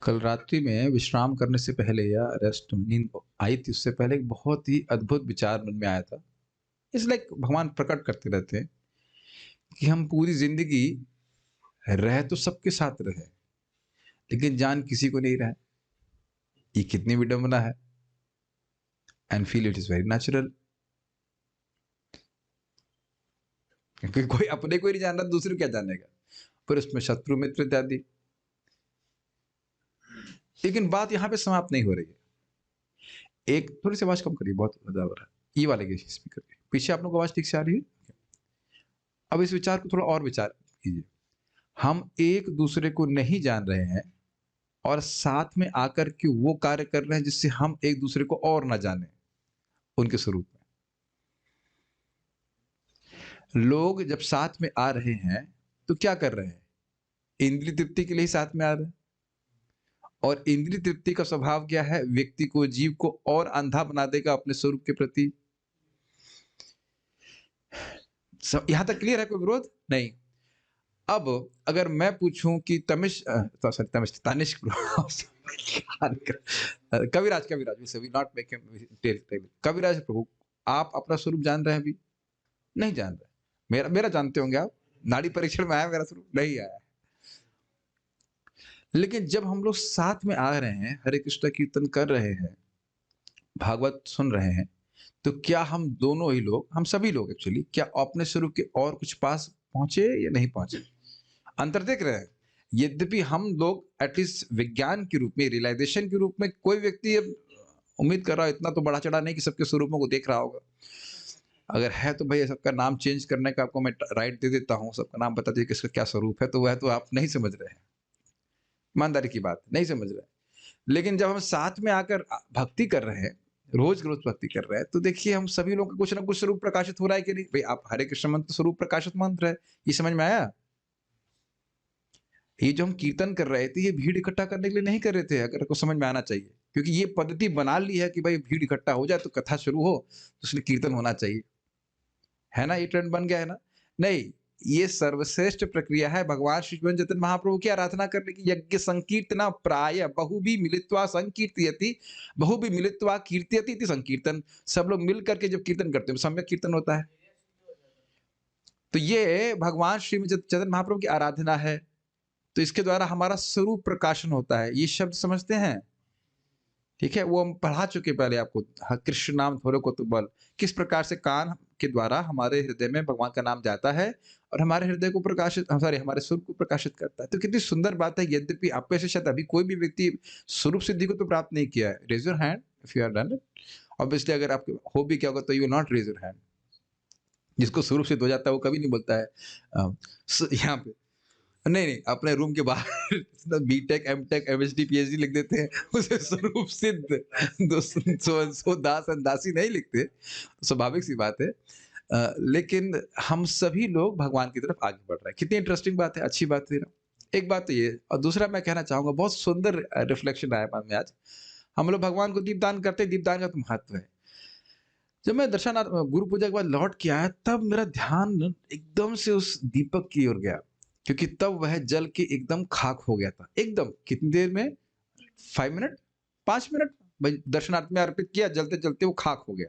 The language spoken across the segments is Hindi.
कल रात्रि में विश्राम करने से पहले या रेस्ट नींद आई थी उससे पहले एक बहुत ही अद्भुत विचार मन में आया था। इट्स लाइक भगवान प्रकट करते रहते हैं कि हम पूरी ज़िंदगी रह तो सबके साथ रहे, लेकिन जान किसी को नहीं रहे। ये कितनी विडंबना है। And feel it is very natural, क्योंकि कोई अपने को ही नहीं जान रहा, दूसरे को क्या जानेगा? फिर उसमें शत्रु, मित्र इत्यादि। लेकिन बात यहाँ पे समाप्त नहीं हो रही है। एक थोड़ी-सी आवाज़ कम करिए, बहुत ज़्यादा हो रहा है। ये वाले के स्पीकर के पीछे आप लोग को आवाज़ ठीक से आ रही है? अब इस विचार को थोड़ा और विचार कीजिए। हम एक-दूसरे को नहीं जान रहे हैं और साथ में आकर के वो कार्य कर रहे हैं जिससे हम एक-दूसरे को और ना जानें, उनके स्वरूप में। लोग जब साथ में आ रहे हैं, तो क्या कर रहे हैं? इंद्रिय तृप्ति के लिए ही साथ में आ रहे हैं। और इंद्रिय तृप्ति का स्वभाव क्या है? व्यक्ति को, जीव को और अंधा बना देगा अपने स्वरूप के प्रति। यहाँ तक क्लियर है? कोई विरोध? नहीं। अब अगर मैं पूछूं कि सॉरी तमिश Tanishq Kaviraj Kaviraj we not make him tell Kaviraj Prabhu, आप अपना स्वरूप जान रहे हैं अभी? नहीं जान रहे। मेरा मेरा जानते होंगे आप। नाड़ी परीक्षण में आया मेरा स्वरूप? नहीं आया। लेकिन जब हम लोग साथ में आ रहे हैं, हरे कृष्ण कीर्तन कर रहे हैं, भागवत सुन रहे हैं, तो क्या हम दोनों ही लोग, हम सभी लोग एक्चुअली, क्या अपने स्वरूप के और कुछ पास पहुंचे या नहीं पहुंचे? अंतर देख रहे हैं। यद्यपि हम लोग एटलीस्ट विज्ञान के रूप में, रियलाइजेशन के रूप में, कोई व्यक्ति अब उम्मीद कर रहा है, इतना तो बड़ा चढ़ा नहीं कि सबके स्वरूपों को देख रहा होगा। अगर है तो भैया सबका नाम चेंज करने का आपको मैं राइट दे देता हूँ, सबका नाम बता दीजिए किसका क्या स्वरूप है, तो वह तो आप नहीं समझ रहे हैं। ईमानदारी की बात, नहीं समझ रहे हैं। लेकिन जब हम साथ में आकर भक्ति कर रहे हैं, रोज-रोज भक्ति कर रहे हैं, तो देखिए हम सभी लोगों का कुछ ना कुछ स्वरूप प्रकाशित हो रहा है कि नहीं? भई आप हरे कृष्ण मंत्र स्वरूप प्रकाशित मंत्र है, ये समझ में आया? ये जो हम कीर्तन कर रहे थे, ये भीड़ इकट्ठा करने के लिए नहीं कर रहे थे, अगर आपको समझ में आना चाहिए। क्योंकि ये पद्धति बना ली है कि भाई भीड़ इकट्ठा हो जाए तो कथा शुरू हो, तो इसलिए कीर्तन होना चाहिए। है ना? ये ट्रेंड बन गया है ना? नहीं, ये सर्वश्रेष्ठ प्रक्रिया है भगवान श्री कृष्ण चैतन्य महाप्रभु की आराधना करने की। यज्ञ संकीर्तना प्राय बहुभी मिलित्वा संकीर्तयति, बहुभी मिलित्वा कीर्तयति इति संकीर्तन। सब लोग मिल करके जब कीर्तन करते हैं, सम्यक कीर्तन होता है। तो ये भगवान श्री चैतन्य महाप्रभु की आराधना है। तो इसके द्वारा हमारा स्वरूप प्रकाशन होता है। ये शब्द समझते हैं? ठीक है? वो हम पढ़ा चुके पहले आपको। कृष्ण नाम थोरे को तो बल। किस प्रकार से कान के द्वारा हमारे हृदय में भगवान का नाम जाता है और हमारे हृदय को प्रकाशित सॉरी हमारे स्वरूप को प्रकाशित करता है। तो कितनी सुंदर बात है। यद्यपि आप में से शायद अभी कोई भी व्यक्ति स्वरूप सिद्धि को तो प्राप्त नहीं किया है। Raise your hand if you have done it. Obviously अगर आपको हो भी गया होगा तो you will not raise your hand. जिसको स्वरूप सिद्ध हो जाता है वो कभी नहीं बोलता है यहाँ पे नहीं, नहीं, अपने रूम के बाहर बीटेक, एमटेक, एमएचडी, पीएचडी लिख देते हैं, उसे स्वरूप सिद्ध सो दास एंड दासी नहीं लिखते, स्वाभाविक सी बात है। लेकिन हम सभी लोग भगवान की तरफ आगे बढ़ रहे हैं। कितनी इंटरेस्टिंग बात है, अच्छी बात है ना? एक बात तो ये और दूसरा मैं कहना चाहूँगा, बहुत सुंदर रिफ्लेक्शन आया मन में आज। हम लोग भगवान को दीपदान करते हैं, दीपदान का तो महत्व है। जब मैं दर्शनार्थ गुरु पूजा के बाद लौट के आया, तब मेरा ध्यान एकदम से उस दीपक की ओर गया, क्योंकि तब वह जल के एकदम खाक हो गया था। एकदम कितनी देर में? 5 मिनट, 5 मिनट भाई दर्शनार्थ में अर्पित किया, जलते-जलते वो खाक हो गया।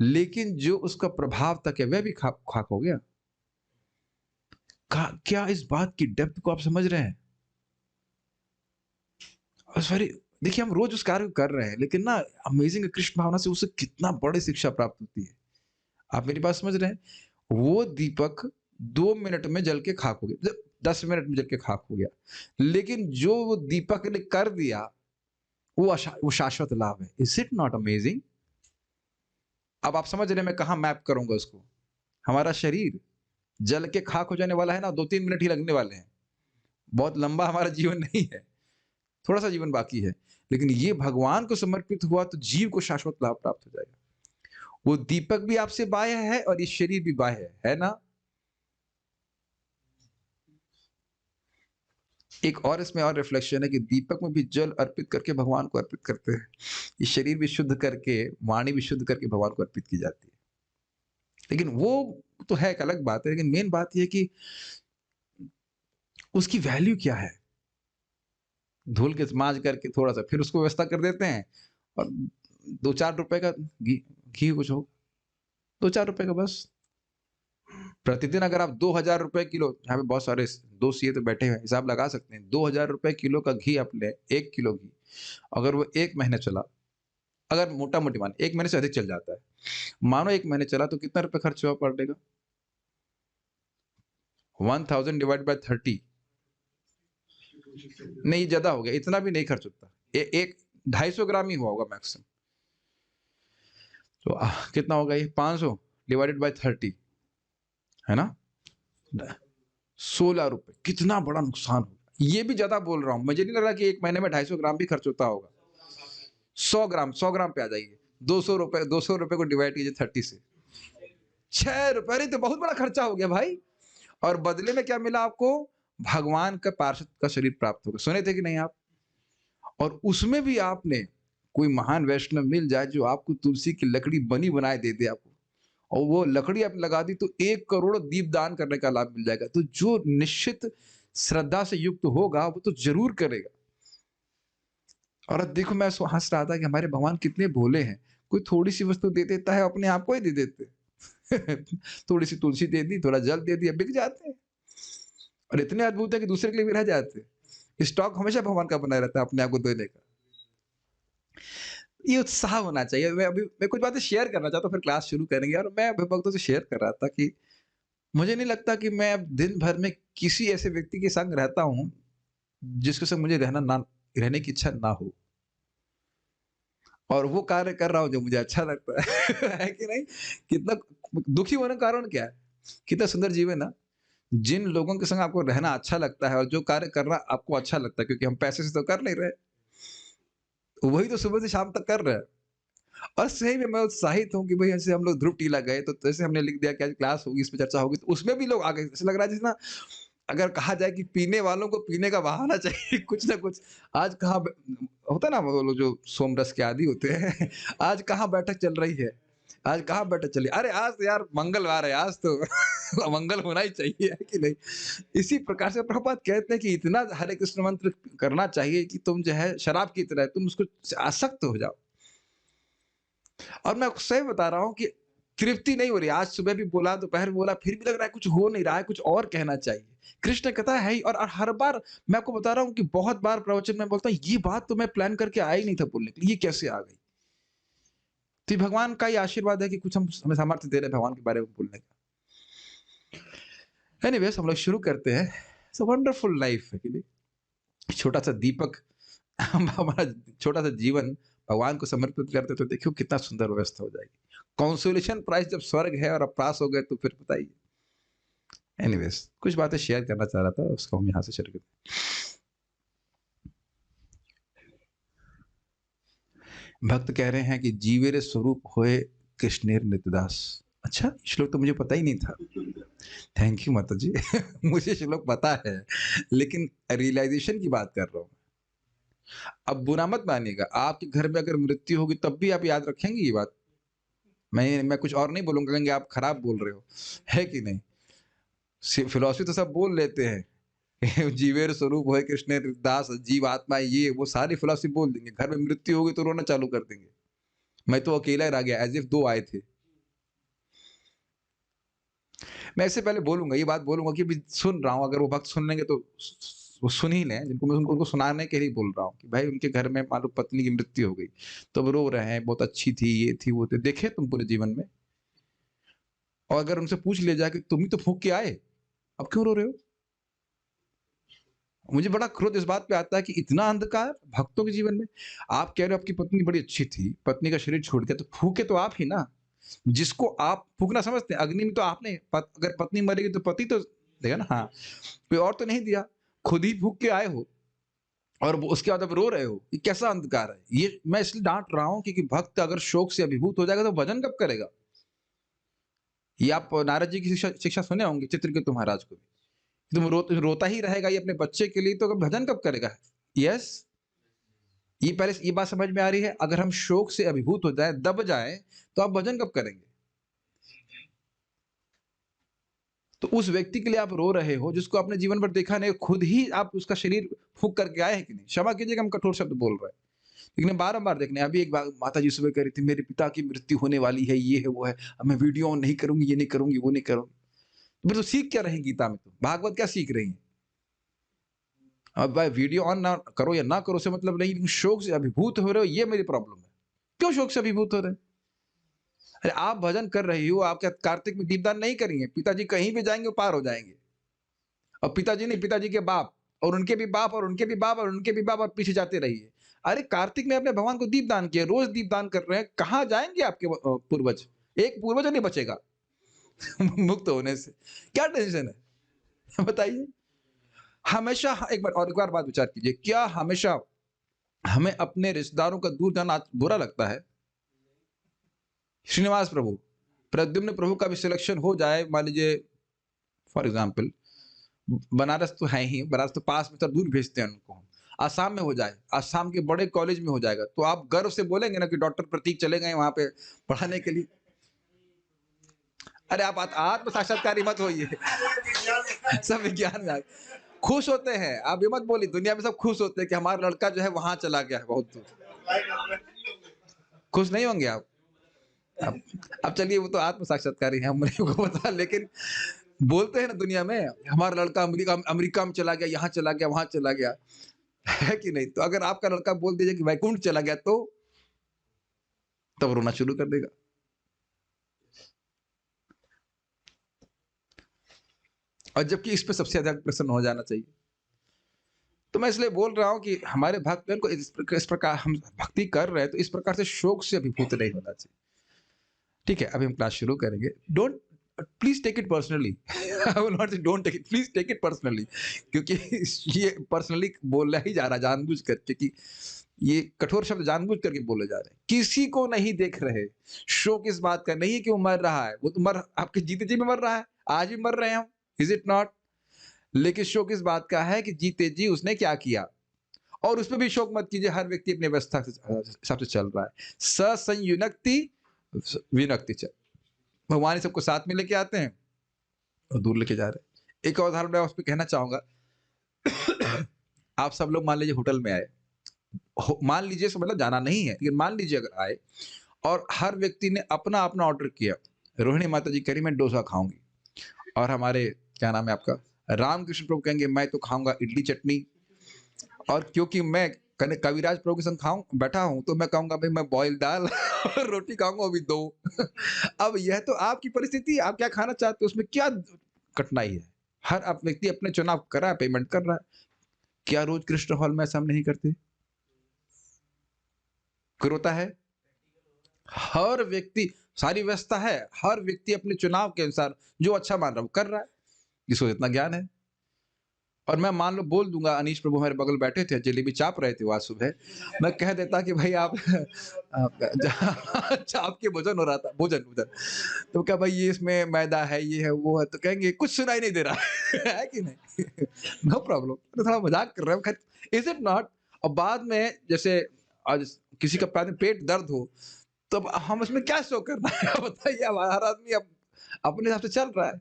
लेकिन जो उसका प्रभाव था क्या वह भी खाक खाक हो गया? क्या इस बात की डेप्थ को आप समझ रहे हैं? सॉरी, देखिए हम रोज उस कार्य को कर रहे हैं, लेकिन ना अमेजिंग कृष्ण भावना से उसे कितना बड़ी शिक्षा प्राप्त होती है। आप मेरी बात समझ रहे हैं? वो दीपक 2 मिनट में जल के खाक हो गया, 10 मिनट में जल के खाक हो गया। लेकिन जो वो दीपक ने कर दिया, वो शाश्वत लाभ है। Is it not amazing? अब आप समझ रहे हैं मैं कहाँ मैप करूँगा उसको? हमारा शरीर जल के खाक हो जाने वाला है ना, 2-3 मिनट ही लगने वाले हैं। बहुत लंबा हमारा जीवन नहीं है, थोड़ा-सा जीवन बाकी है। लेकिन ये भगवान को समर्पित हुआ तो जीव को शाश्वत लाभ प्राप्त हो जाएगा। वो दीपक भी आपसे बाह्य है और ये शरीर भी बाह्य है ना? एक और इसमें और रिफ्लेक्शन है कि दीपक में भी जल अर्पित करके भगवान को अर्पित करते हैं। ये शरीर भी शुद्ध करके, वाणी भी शुद्ध करके भगवान को अर्पित की जाती है। लेकिन वो तो है एक अलग बात है, लेकिन मेन बात ये है कि उसकी वैल्यू क्या है? धुल के माँज करके थोड़ा-सा फिर उसको व्यवस्था कर देते हैं और 2-4 रुपए का घी घी कुछ हो 2-4 रुपए का बस। प्रतिदिन अगर आप 2000 रुपए किलो यहाँ पे बहुत सारे दोस्त सीए तो बैठे हैं, हिसाब लगा सकते हैं। 2000 रुपए किलो का घी आप लें, 1 किलो घी, अगर वो 1 महीने चला, अगर मोटा-मोटी मान 1 महीने से अधिक चल जाता है। मानो 1 महीने चला तो कितना रुपए खर्च हुआ पर डे का? 1000 डिवाइड बाय 30 नहीं ज़्यादा हो गया, इतना भी नहीं खर्च होता। एक 250 ग्राम ही हुआ होगा मैक्सिमम। तो कितना होगा ये 500 डिवाइडेड बाय 30 है ना? 16 रुपए, कितना बड़ा नुकसान होगा। ये भी ज़्यादा बोल रहा हूँ, मुझे नहीं लग रहा कि 1 महीने में 250 ग्राम भी खर्च होता होगा। 100 ग्राम पे आ जाइए। 200 रुपए को डिवाइड कीजिए 30 से। 6 रुपए, अरे तो बहुत बड़ा खर्चा हो गया भाई। और बदले में क्या मिला आपको? भगवान का पार्षद का शरीर प्राप्त होगा। सुने थे कि नहीं आप? और उसमें भी आपने कोई महान वैष्णव मिल जाए जो आपको तुलसी की लकड़ी बनी बनाए दे दे आपको, और वो लकड़ी आपने लगा दी तो 1 करोड़ दीप दान करने का लाभ मिल जाएगा। तो जो निश्चित श्रद्धा से युक्त होगा वो तो ज़रूर करेगा। और अब देखो मैं हँस रहा था कि हमारे भगवान कितने भोले हैं। कोई थोड़ी-सी वस्तु दे देता है, अपने आप को ही दे देते हैं। थोड़ी-सी तुलसी दे दी, थोड़ा जल दे दिया, बिक जाते हैं। और इतने अद्भुत है कि दूसरे के लिए भी रह जाते हैं। स्टॉक हमेशा भगवान का बना रहता है अपने आप को देने का। ये उत्साह होना चाहिए। मैं कुछ बातें शेयर करना चाहता हूँ, फिर क्लास शुरू करेंगे। और मैं अभी भक्तों से शेयर कर रहा था कि मुझे नहीं लगता कि मैं अब दिन भर में किसी ऐसे व्यक्ति के संग रहता हूँ, जिसके संग मुझे रहने की इच्छा ना हो। और वो कार्य कर रहा हूँ जो मुझे अच्छा लगता है। है कि नहीं? कितना दुखी होने का कारण क्या है? कितना सुंदर जीवन है। जिन लोगों के संग आपको रहना अच्छा लगता है और जो कार्य करना आपको अच्छा लगता है, क्योंकि हम पैसे से तो कर नहीं रहे, वही तो सुबह से शाम तक कर रहे हैं। और सही में मैं उत्साहित हूँ कि भाई ऐसे हम लोग ध्रुव टीला गए तो जैसे हमने लिख दिया कि आज क्लास होगी, इसमें चर्चा होगी, तो उसमें भी लोग आ गए। ऐसा लग रहा है जैसे ना, अगर कहा जाए कि पीने वालों को पीने का बहाना चाहिए कुछ ना कुछ। आज कहाँ होता है ना, वो लोग जो सोमरस के आदी होते हैं। आज कहाँ बैठक चल रही है, आज कहाँ बैठक चली, अरे आज तो यार मंगलवार है, आज तो मंगल होना ही चाहिए, है कि नहीं? इसी प्रकार से प्रभुपाद कहते हैं कि इतना हरे कृष्ण मंत्र करना चाहिए कि तुम जो है शराब की तरह तुम उसको आसक्त हो जाओ। और मैं सही बता रहा हूँ कि तृप्ति नहीं हो रही। आज सुबह भी बोला, दोपहर में बोला, फिर भी लग रहा है कुछ हो नहीं रहा है, कुछ और कहना चाहिए। कृष्ण कथा है ही। और हर बार मैं आपको बता रहा हूँ कि बहुत बार प्रवचन में बोलता हूँ, ये बात तो मैं प्लान करके आया ही नहीं था बोलने के लिए, ये कैसे आ गई? तो ये भगवान का ही आशीर्वाद है कि कुछ हम हमें सामर्थ्य दे रहे हैं भगवान के बारे में बोलने का। एनीवेज़ हम लोग शुरू करते हैं। इट्स अ वंडरफुल लाइफ है कि नहीं? छोटा-सा दीपक हम हमारा छोटा-सा जीवन भगवान को समर्पित करते तो देखियो कितना सुंदर व्यवस्था हो जाएगी। कंसोलेशन प्राइज़ जब स्वर्ग है और अपास हो गए तो फिर बताइए। एनीवेज़ कुछ बातें शेयर करना चाह रहा था, उसको हम यहाँ से शुरू करते हैं। भक्त कह रहे हैं कि जीवेरे स्वरूप होए कृष्णेर नित्यदास। अच्छा, श्लोक तो मुझे पता ही नहीं था। थैंक यू माता जी। मुझे श्लोक पता है, लेकिन रियलाइज़ेशन की बात कर रहा हूँ। अब बुरा मत मानिएगा, आपके घर में अगर मृत्यु होगी तब भी आप याद रखेंगे ये बात? मैं कुछ और नहीं बोलूँगा, कहेंगे आप खराब बोल रहे हो, है कि नहीं? फिलॉसफी तो सब बोल लेते हैं। जीवेर स्वरूप होए कृष्ण दास जीव आत्मा, ये वो सारी फिलॉसफी बोल देंगे। घर में मृत्यु होगी तो रोना चालू कर देंगे। मैं तो अकेला ही रह गया, एज़ इफ 2 आए थे। मैं इससे पहले बोलूँगा, ये बात बोलूँगा कि अभी सुन रहा हूँ, अगर वो भक्त सुन लेंगे तो वो सुन ही लें, जिनको मैं उनको सुनाने के लिए बोल रहा हूँ कि भाई उनके घर में मान लो पत्नी की मृत्यु हो गई, तो वो रो रहे हैं, बहुत अच्छी थी, ये थी, वो थी। देखे तुम पूरे जीवन में? और अगर उनसे पूछ लिया जाए कि तुम ही तो फूँक के आए, अब क्यों रो रहे हो? मुझे बड़ा क्रोध इस बात पे आता है कि इतना अंधकार भक्तों के जीवन में। आप कह रहे हो आपकी पत्नी बड़ी अच्छी थी, पत्नी का शरीर छूट गया, तो फूँके तो आप ही ना। जिसको आप फूँकना समझते हैं, अग्नि में तो आपने अगर पत्नी मरेगी तो पति तो देगा ना, हाँ। कोई और तो नहीं दिया, खुद ही फूँक के आए हो और वो उसके बाद अब रो रहे हो। ये कैसा अंधकार है? ये मैं इसलिए डाँट रहा हूँ क्योंकि भक्त अगर शोक से अभिभूत हो जाएगा तो भजन कब करेगा? ये आप नारद जी की शिक्षा शिक्षा सुने होंगे चित्रकेतु महाराज को। तुम रोता ही रहेगा ये अपने बच्चे के लिए, तो भजन कब करेगा? यस, ये पहले ये बात समझ में आ रही है? अगर हम शोक से अभिभूत हो जाए, दब जाए, तो आप भजन कब करेंगे? तो उस व्यक्ति के लिए आप रो रहे हो जिसको आपने जीवन भर देखा नहीं, खुद ही आप उसका शरीर फूँक करके आए हैं कि नहीं? क्षमा कीजिएगा हम कठोर शब्द बोल रहे हैं। लेकिन बारंबार देखने अभी एक बार माताजी सुबह कह रही थी मेरे पिता की मृत्यु होने वाली है, ये है, वो है। अब मैं वीडियो ऑन नहीं करूँगी, ये नहीं करूँगी, वो नहीं करूँगी। तो फिर तो सीख क्या रही गीता में तुम? भागवत क्या सीख रही हैं? अब भाई वीडियो ऑन ना करो या ना करो उससे मतलब नहीं, लेकिन शोक से अभिभूत हो रहे हो, ये मेरी प्रॉब्लम है। क्यों शोक से अभिभूत हो रहे हैं? अरे आप भजन कर रही हो, आप क्या कार्तिक में दीपदान नहीं करेंगे? पिताजी कहीं भी जाएँगे वो पार हो जाएँगे। और पिताजी नहीं, पिताजी के बाप और उनके भी बाप और उनके भी बाप और उनके भी बाप और पीछे जाते रहिए। अरे कार्तिक में अपने भगवान को दीपदान किया, रोज़ दीपदान कर रहे हैं, कहाँ जाएँगे आपके पूर्वज? एक पूर्वज नहीं बचेगा मुक्त होने से। क्या टेंशन है? बताइए। हमेशा एक बार बात विचार कीजिए, क्या हमेशा हमें अपने रिश्तेदारों का दूर जाना बुरा लगता है? श्रीनिवास प्रभु, प्रद्युम्न प्रभु का भी सिलेक्शन हो जाए, मान लीजिए फॉर एग्ज़ाम्पल बनारस तो है ही, बनारस तो पास में, तो दूर भेजते हैं उनको हम। आसाम में हो जाए, आसाम के बड़े कॉलेज में हो जाएगा, तो आप गर्व से बोलेंगे ना कि डॉक्टर प्रतीक चले गए वहाँ पे पढ़ाने के लिए। अरे आप आत्म साक्षात्कारी मत होइए। सब विज्ञान में खुश होते हैं, आप ये मत बोलिए, दुनिया में सब खुश होते हैं कि हमारा लड़का जो है वहाँ चला गया है बहुत दूर। खुश नहीं होंगे आप? अब चलिए वो तो आत्म साक्षात्कारी है, हमने को पता, लेकिन बोलते हैं ना दुनिया में हमारा लड़का अमेरिका अमेरिका में चला गया, यहाँ चला गया, वहाँ चला गया, है कि नहीं? तो अगर आपका लड़का बोल दीजिए कि वैकुंठ चला गया तो तब रोना शुरू कर देगा। और जबकि इस पे सबसे ज़्यादा प्रसन्न हो जाना चाहिए। तो मैं इसलिए बोल रहा हूँ कि हमारे भक्तजन को इस प्रकार हम भक्ति कर रहे हैं तो इस प्रकार से शोक से अभिभूत नहीं होना चाहिए। ठीक है, अभी हम क्लास शुरू करेंगे। Don't please take it personally. I will not say don't take it, please take it personally, क्योंकि ये पर्सनली बोला ही जा रहा है जानबूझ कर, क्योंकि ये कठोर शब्द जानबूझ करके बोले जा रहे हैं। किसी को नहीं देख रहे। शोक इस बात का नहीं है कि वो मर रहा है, वो तो आपके जीते जी में मर रहा है, आज भी मर रहे हैं हम, इज़ इट नॉट? लेकिन शोक इस बात का है कि जीते जी उसने क्या किया, और उसमें भी शोक मत कीजिए, हर व्यक्ति अपनी अवस्था के हिसाब से चल रहा है। ससंयुनक्ति विनक्ति च भगवान ही सबको साथ में लेके आते हैं और दूर लेके जा रहे हैं। एक और उदाहरण मैं उस पे कहना चाहूँगा। आप सब लोग मान लीजिए होटल में आए, मान लीजिए मतलब जाना नहीं है, लेकिन मान लीजिए अगर आए और हर व्यक्ति ने अपना-अपना ऑर्डर किया। रोहिणी माता जी कह रही मैं डोसा खाऊँगी, और हमारे क्या नाम है आपका रामकृष्ण प्रभु कहेंगे मैं तो खाऊँगा इडली चटनी, और क्योंकि मैं कविराज प्रभु के संग बैठा हूँ तो मैं कहूँगा भाई मैं बॉइल्ड दाल और रोटी खाऊँगा, वो भी 2। अब यह तो आपकी परिस्थिति, आप क्या खाना चाहते हो, उसमें क्या कठिनाई है? हर आप व्यक्ति अपने चुनाव कर रहा है, पेमेंट कर रहा है। क्या रोज कृष्ण हॉल में ऐसा हम नहीं करते? फिर होता है, हर व्यक्ति, सारी व्यवस्था है, हर व्यक्ति अपने चुनाव के अनुसार जो अच्छा मान रहा है वो कर रहा है, जिसको जितना ज्ञान है। और मैं मान लो बोल दूँगा, अनीश प्रभु हमारे बगल बैठे थे, जलेबी चाप रहे थे वो आज सुबह। मैं कह देता कि भाई आप चाप के भोजन हो रहा था, भोजन। तो क्या भाई ये इसमें मैदा है, ये है, वो है, तो कहेंगे कुछ सुनाई नहीं दे रहा है, है कि नहीं? नो प्रॉब्लम, तो थोड़ा मज़ाक कर रहे हो, खैर इज़ इट नॉट? और बाद में जैसे आज किसी का पेट दर्द हो, तो अब हम उसमें क्या शो करना है? बताइए, अब हर आदमी अब अपने हिसाब से चल रहा है।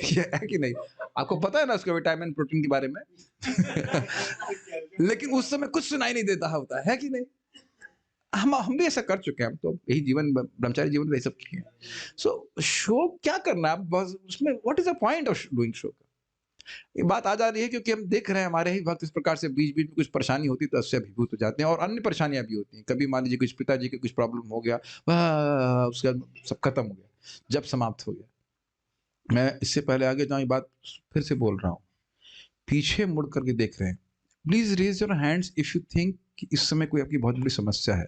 ये है कि नहीं? आपको पता है ना उसके विटामिन, प्रोटीन के बारे में? लेकिन उस समय कुछ सुनाई नहीं देता होता है कि नहीं? हम भी ऐसा कर चुके हैं, हम तो यही जीवन ब्रह्मचारी जीवन में यही सब किए हैं। सो शो क्या करना है? आप बस उसमें what is the point of doing show? ये बात आ जा रही है क्योंकि हम देख रहे हैं हमारे ही भक्त इस प्रकार से बीच-बीच में कुछ परेशानी होती है तो उससे अभिभूत हो जाते हैं, और अन्य परेशानियाँ भी होती हैं। कभी मान लीजिए कुछ पिताजी के कुछ प्रॉब्लम हो गया, उसके बाद सब खत्म हो गया, जब समाप्त हो गया। मैं इससे पहले आगे जाऊँ, ये बात फिर से बोल रहा हूँ, पीछे मुड़ करके देख रहे हैं। Please raise your hands if you think कि इस समय कोई आपकी बहुत बड़ी समस्या है।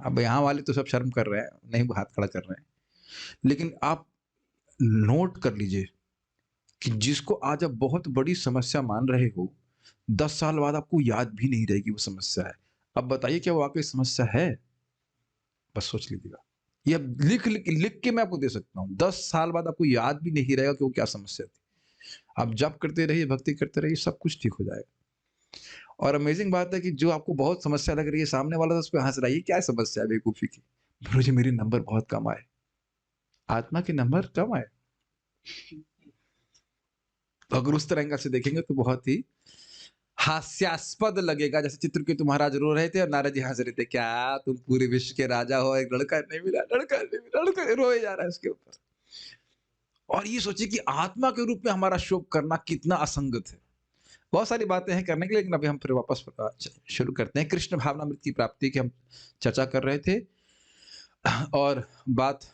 अब यहाँ वाले तो सब शर्म कर रहे हैं, नहीं हाथ खड़ा कर रहे हैं। लेकिन आप नोट कर लीजिए कि जिसको आज आप बहुत बड़ी समस्या मान रहे हो, 10 साल बाद आपको याद भी नहीं रहेगी वो समस्या है। अब बताइए क्या वो वाक़ई समस्या है? बस सोच लीजिएगा। ये अब लिख के मैं आपको दे सकता हूँ। 10 साल बाद आपको याद भी नहीं रहेगा कि वो क्या समस्या थी। आप जप करते रहिए, भक्ति करते रहिए, सब कुछ ठीक हो जाएगा। और अमेज़िंग बात है कि जो आपको बहुत समस्या लग रही है, सामने वाला तो उस पे हँस रहा है, ये क्या समस्या है बेवकूफ़ी की? गुरुजी मेरे नंबर बहुत कम आए। आत्मा के नंबर कम आए। तो अगर उस तरह एंगल से देखेंगे तो बहुत ही हास्यास्पद लगेगा, जैसे चित्रकेतु महाराज रो रहे थे और नारद जी हंस रहे थे, क्या तुम पूरे विश्व के राजा हो, एक लड़का नहीं मिला, लड़का नहीं मिला, लड़का रोए जा रहा है उसके ऊपर। और ये सोचिए कि आत्मा के रूप में हमारा शोक करना कितना असंगत है। बहुत सारी बातें हैं करने के लिए, लेकिन अभी हम फिर वापस शुरू करते हैं। कृष्ण भावनामृत की प्राप्ति की हम चर्चा कर रहे थे और बात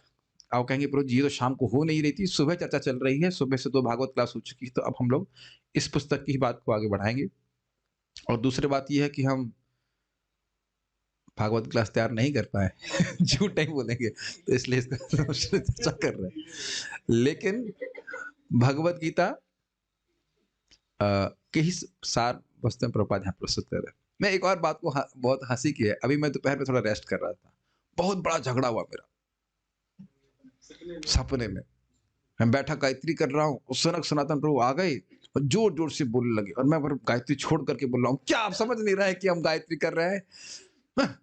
आप कहेंगे प्रभु जी ये तो शाम को हो नहीं रही थी, सुबह चर्चा चल रही है, सुबह से 2 भागवत क्लास हो चुकी है, तो अब हम लोग इस पुस्तक की ही बात को आगे बढ़ाएंगे। और दूसरी बात ये है कि हम भागवत क्लास तैयार नहीं कर पाए झूठ नहीं बोलेंगे, तो इसलिए इसका चर्चा कर रहे हैं। लेकिन भगवत गीता के ही सार वस्तु में प्रभुपाद यहाँ प्रस्तुत कर रहे हैं। मैं एक और बात को बहुत हंसी की है, अभी मैं दोपहर में थोड़ा रेस्ट कर रहा था, बहुत बड़ा झगड़ा हुआ मेरा सपने में। मैं बैठा गायत्री कर रहा हूँ, सनक सनातन प्रभु आ गए और जोर जोर से बोलने लगे, और मैं गायत्री छोड़ करके बोल रहा हूँ, क्या आप समझ नहीं रहे हैं कि हम गायत्री कर रहे हैं?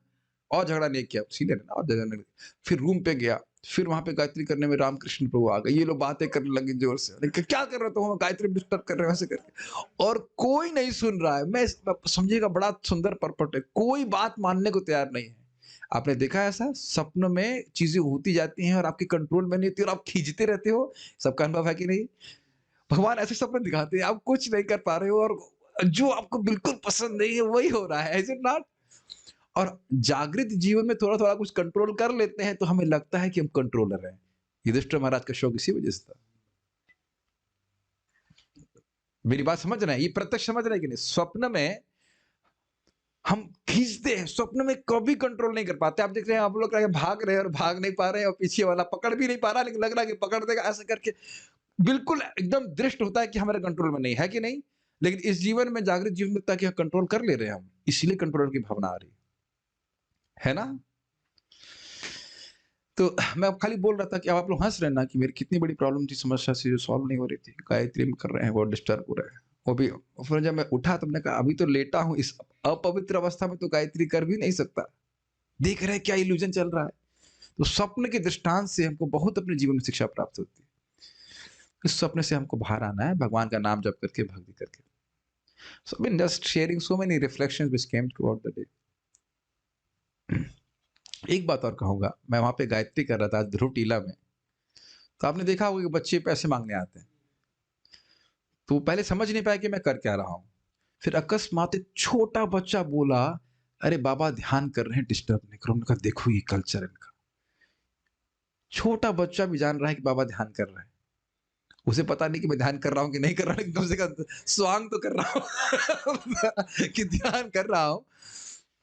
और झगड़ा नहीं किया, सीधे और झगड़ा नहीं। फिर रूम पे गया, फिर वहां पे गायत्री करने में रामकृष्ण प्रभु आ गए, ये लोग बातें करने लगे जोर से, क्या कर रहे हो, गायत्री डिस्टर्ब कर रहे हो ऐसे करके, और कोई नहीं सुन रहा है। मैं समझिएगा बड़ा सुंदर परपट है, कोई बात मानने को तैयार नहीं है। आपने देखा है ऐसा, सपनों में चीजें होती जाती हैं और आपके कंट्रोल में नहीं होती और आप खींचते रहते हो। सबका अनुभव है कि नहीं? भगवान ऐसे सपने दिखाते हैं, आप कुछ नहीं कर पा रहे हो और जो आपको बिल्कुल पसंद नहीं है वही हो रहा है, इज इट नॉट? और जागृत जीवन में थोड़ा-थोड़ा कुछ कंट्रोल कर लेते हैं तो हमें लगता है कि हम कंट्रोलर हैं। युधिष्ठिर महाराज का शौक इसी वजह से था। मेरी बात समझ रहे हैं? ये प्रत्यक्ष समझ रहे हैं कि नहीं? स्वप्न में हम खींचते हैं, स्वप्न में कभी कंट्रोल नहीं कर पाते। आप देख रहे हैं, आप लोग भाग रहे हैं और भाग नहीं पा रहे हैं और पीछे वाला पकड़ भी नहीं पा रहा, लेकिन लग रहा है कि पकड़ देगा, ऐसे करके बिल्कुल एकदम दृष्ट होता है कि हमारे कंट्रोल में नहीं है, कि नहीं? लेकिन इस जीवन में, जागृत जीवन में, ताकि कंट्रोल कर ले रहे हैं हम, इसलिए कंट्रोलर की भावना आ रही है ना? तो मैं अब खाली बोल रहा था कि अब आप लोग हंस रहे हैं ना कि मेरी कितनी बड़ी प्रॉब्लम थी, समस्या थी जो सॉल्व नहीं हो रही थी, गायत्री में कर रहे हैं, बहुत डिस्टर्ब हो रहे हैं, वो भी। और फिर जब मैं उठा तो मैंने कहा अभी तो लेटा हूँ, इस अपवित्र अवस्था में तो गायत्री कर भी नहीं सकता। देख रहे हैं क्या इल्यूजन चल रहा है। तो स्वप्न के दृष्टांत से हमको बहुत अपने जीवन में शिक्षा प्राप्त होती है। इस स्वप्न से हमको बाहर आना है, भगवान का नाम जप करके, भक्ति करके। So been just sharing so many reflections which came throughout the day. एक बात और कहूंगा, मैं वहां पे गायत्री कर रहा था ध्रुव टीला में, तो आपने देखा होगा कि बच्चे पैसे मांगने आते हैं, तो पहले समझ नहीं पाया कि मैं कर क्या रहा हूं। फिर अकस्मात एक छोटा बच्चा बोला, अरे बाबा ध्यान कर रहे हैं, डिस्टर्ब नहीं करो। उनका देखो ये कल्चर इनका, छोटा बच्चा भी जान रहा है कि बाबा ध्यान कर रहे हैं। उसे पता नहीं कि मैं ध्यान कर रहा हूँ कि नहीं कर रहा हूँ, लेकिन कम से कम स्वांग तो कर रहा हूँ कि ध्यान कर रहा हूँ।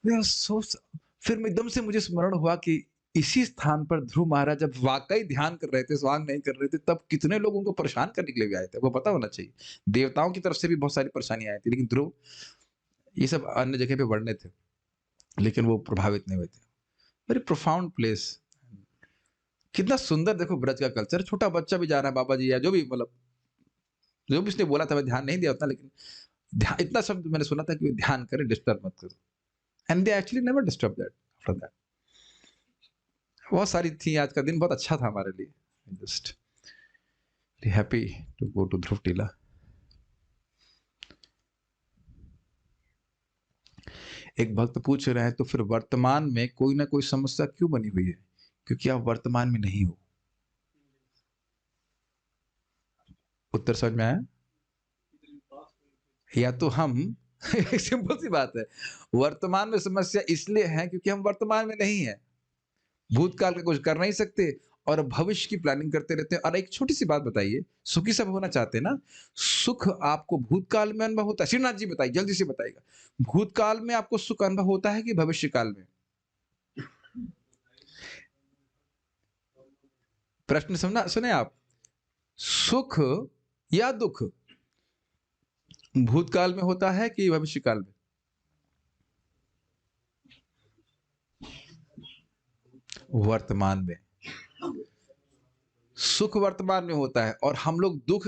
मैं सोच, फिर मैं एकदम से मुझे स्मरण हुआ कि इसी स्थान पर ध्रुव महाराज जब वाकई ध्यान कर रहे थे, स्वांग नहीं कर रहे थे, तब कितने लोगों को परेशान करने के लिए भी आए थे, वो पता होना चाहिए। देवताओं की तरफ से भी बहुत सारी परेशानियां आई थी, लेकिन ध्रुव ये सब अन्य जगह पे बढ़ने थे, लेकिन वो प्रभावित नहीं हुए थे। Very profound place. कितना सुंदर देखो ब्रज का कल्चर, छोटा बच्चा भी जा रहा है, बाबा जी या जो भी, मतलब जो भी उसने बोला था, मैं ध्यान नहीं दिया उतना, लेकिन ध्यान, इतना शब्द मैंने सुना था कि ध्यान करें, डिस्टर्ब मत करो। And they actually never disturb that after that. बहुत सारी थी, आज का दिन बहुत अच्छा था हमारे लिए। Just happy to go to Dhruv Tila. एक भक्त पूछ रहे हैं, तो फिर वर्तमान में कोई ना कोई समस्या क्यों बनी हुई है? क्योंकि आप वर्तमान में नहीं हो। उत्तर समझ में आया? या तो हम सिंपल सी बात है, वर्तमान में समस्या इसलिए है क्योंकि हम वर्तमान में नहीं है, भूतकाल का कुछ कर नहीं सकते और भविष्य की प्लानिंग करते रहते हैं। और एक छोटी सी बात बताइए, सुखी सब होना चाहते हैं ना? सुख आपको भूतकाल में अनुभव होता है? श्रीनाथ जी बताइए, जल्दी से बताइएगा, भूतकाल में आपको सुख अनुभव होता है कि भविष्य काल में? प्रश्न सुनना, सुने आप, सुख या दुख भूतकाल में होता है कि भविष्य काल में? वर्तमान में। सुख वर्तमान में होता है और हम लोग दुख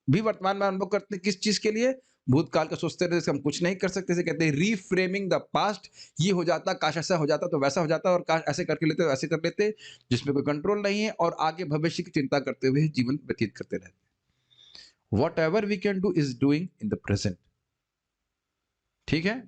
भी वर्तमान में अनुभव करते हैं। किस चीज के लिए? भूतकाल का सोचते रहते हम कुछ नहीं कर सकते, इसे कहते हैं रीफ्रेमिंग द पास्ट। ये हो जाता, काश ऐसा हो जाता तो वैसा हो जाता, और काश ऐसे करके लेते तो ऐसे कर लेते, जिसमें कोई कंट्रोल नहीं है, और आगे भविष्य की चिंता करते हुए जीवन व्यतीत करते रहते हैं। Whatever we can do is doing in the present. ठीक है,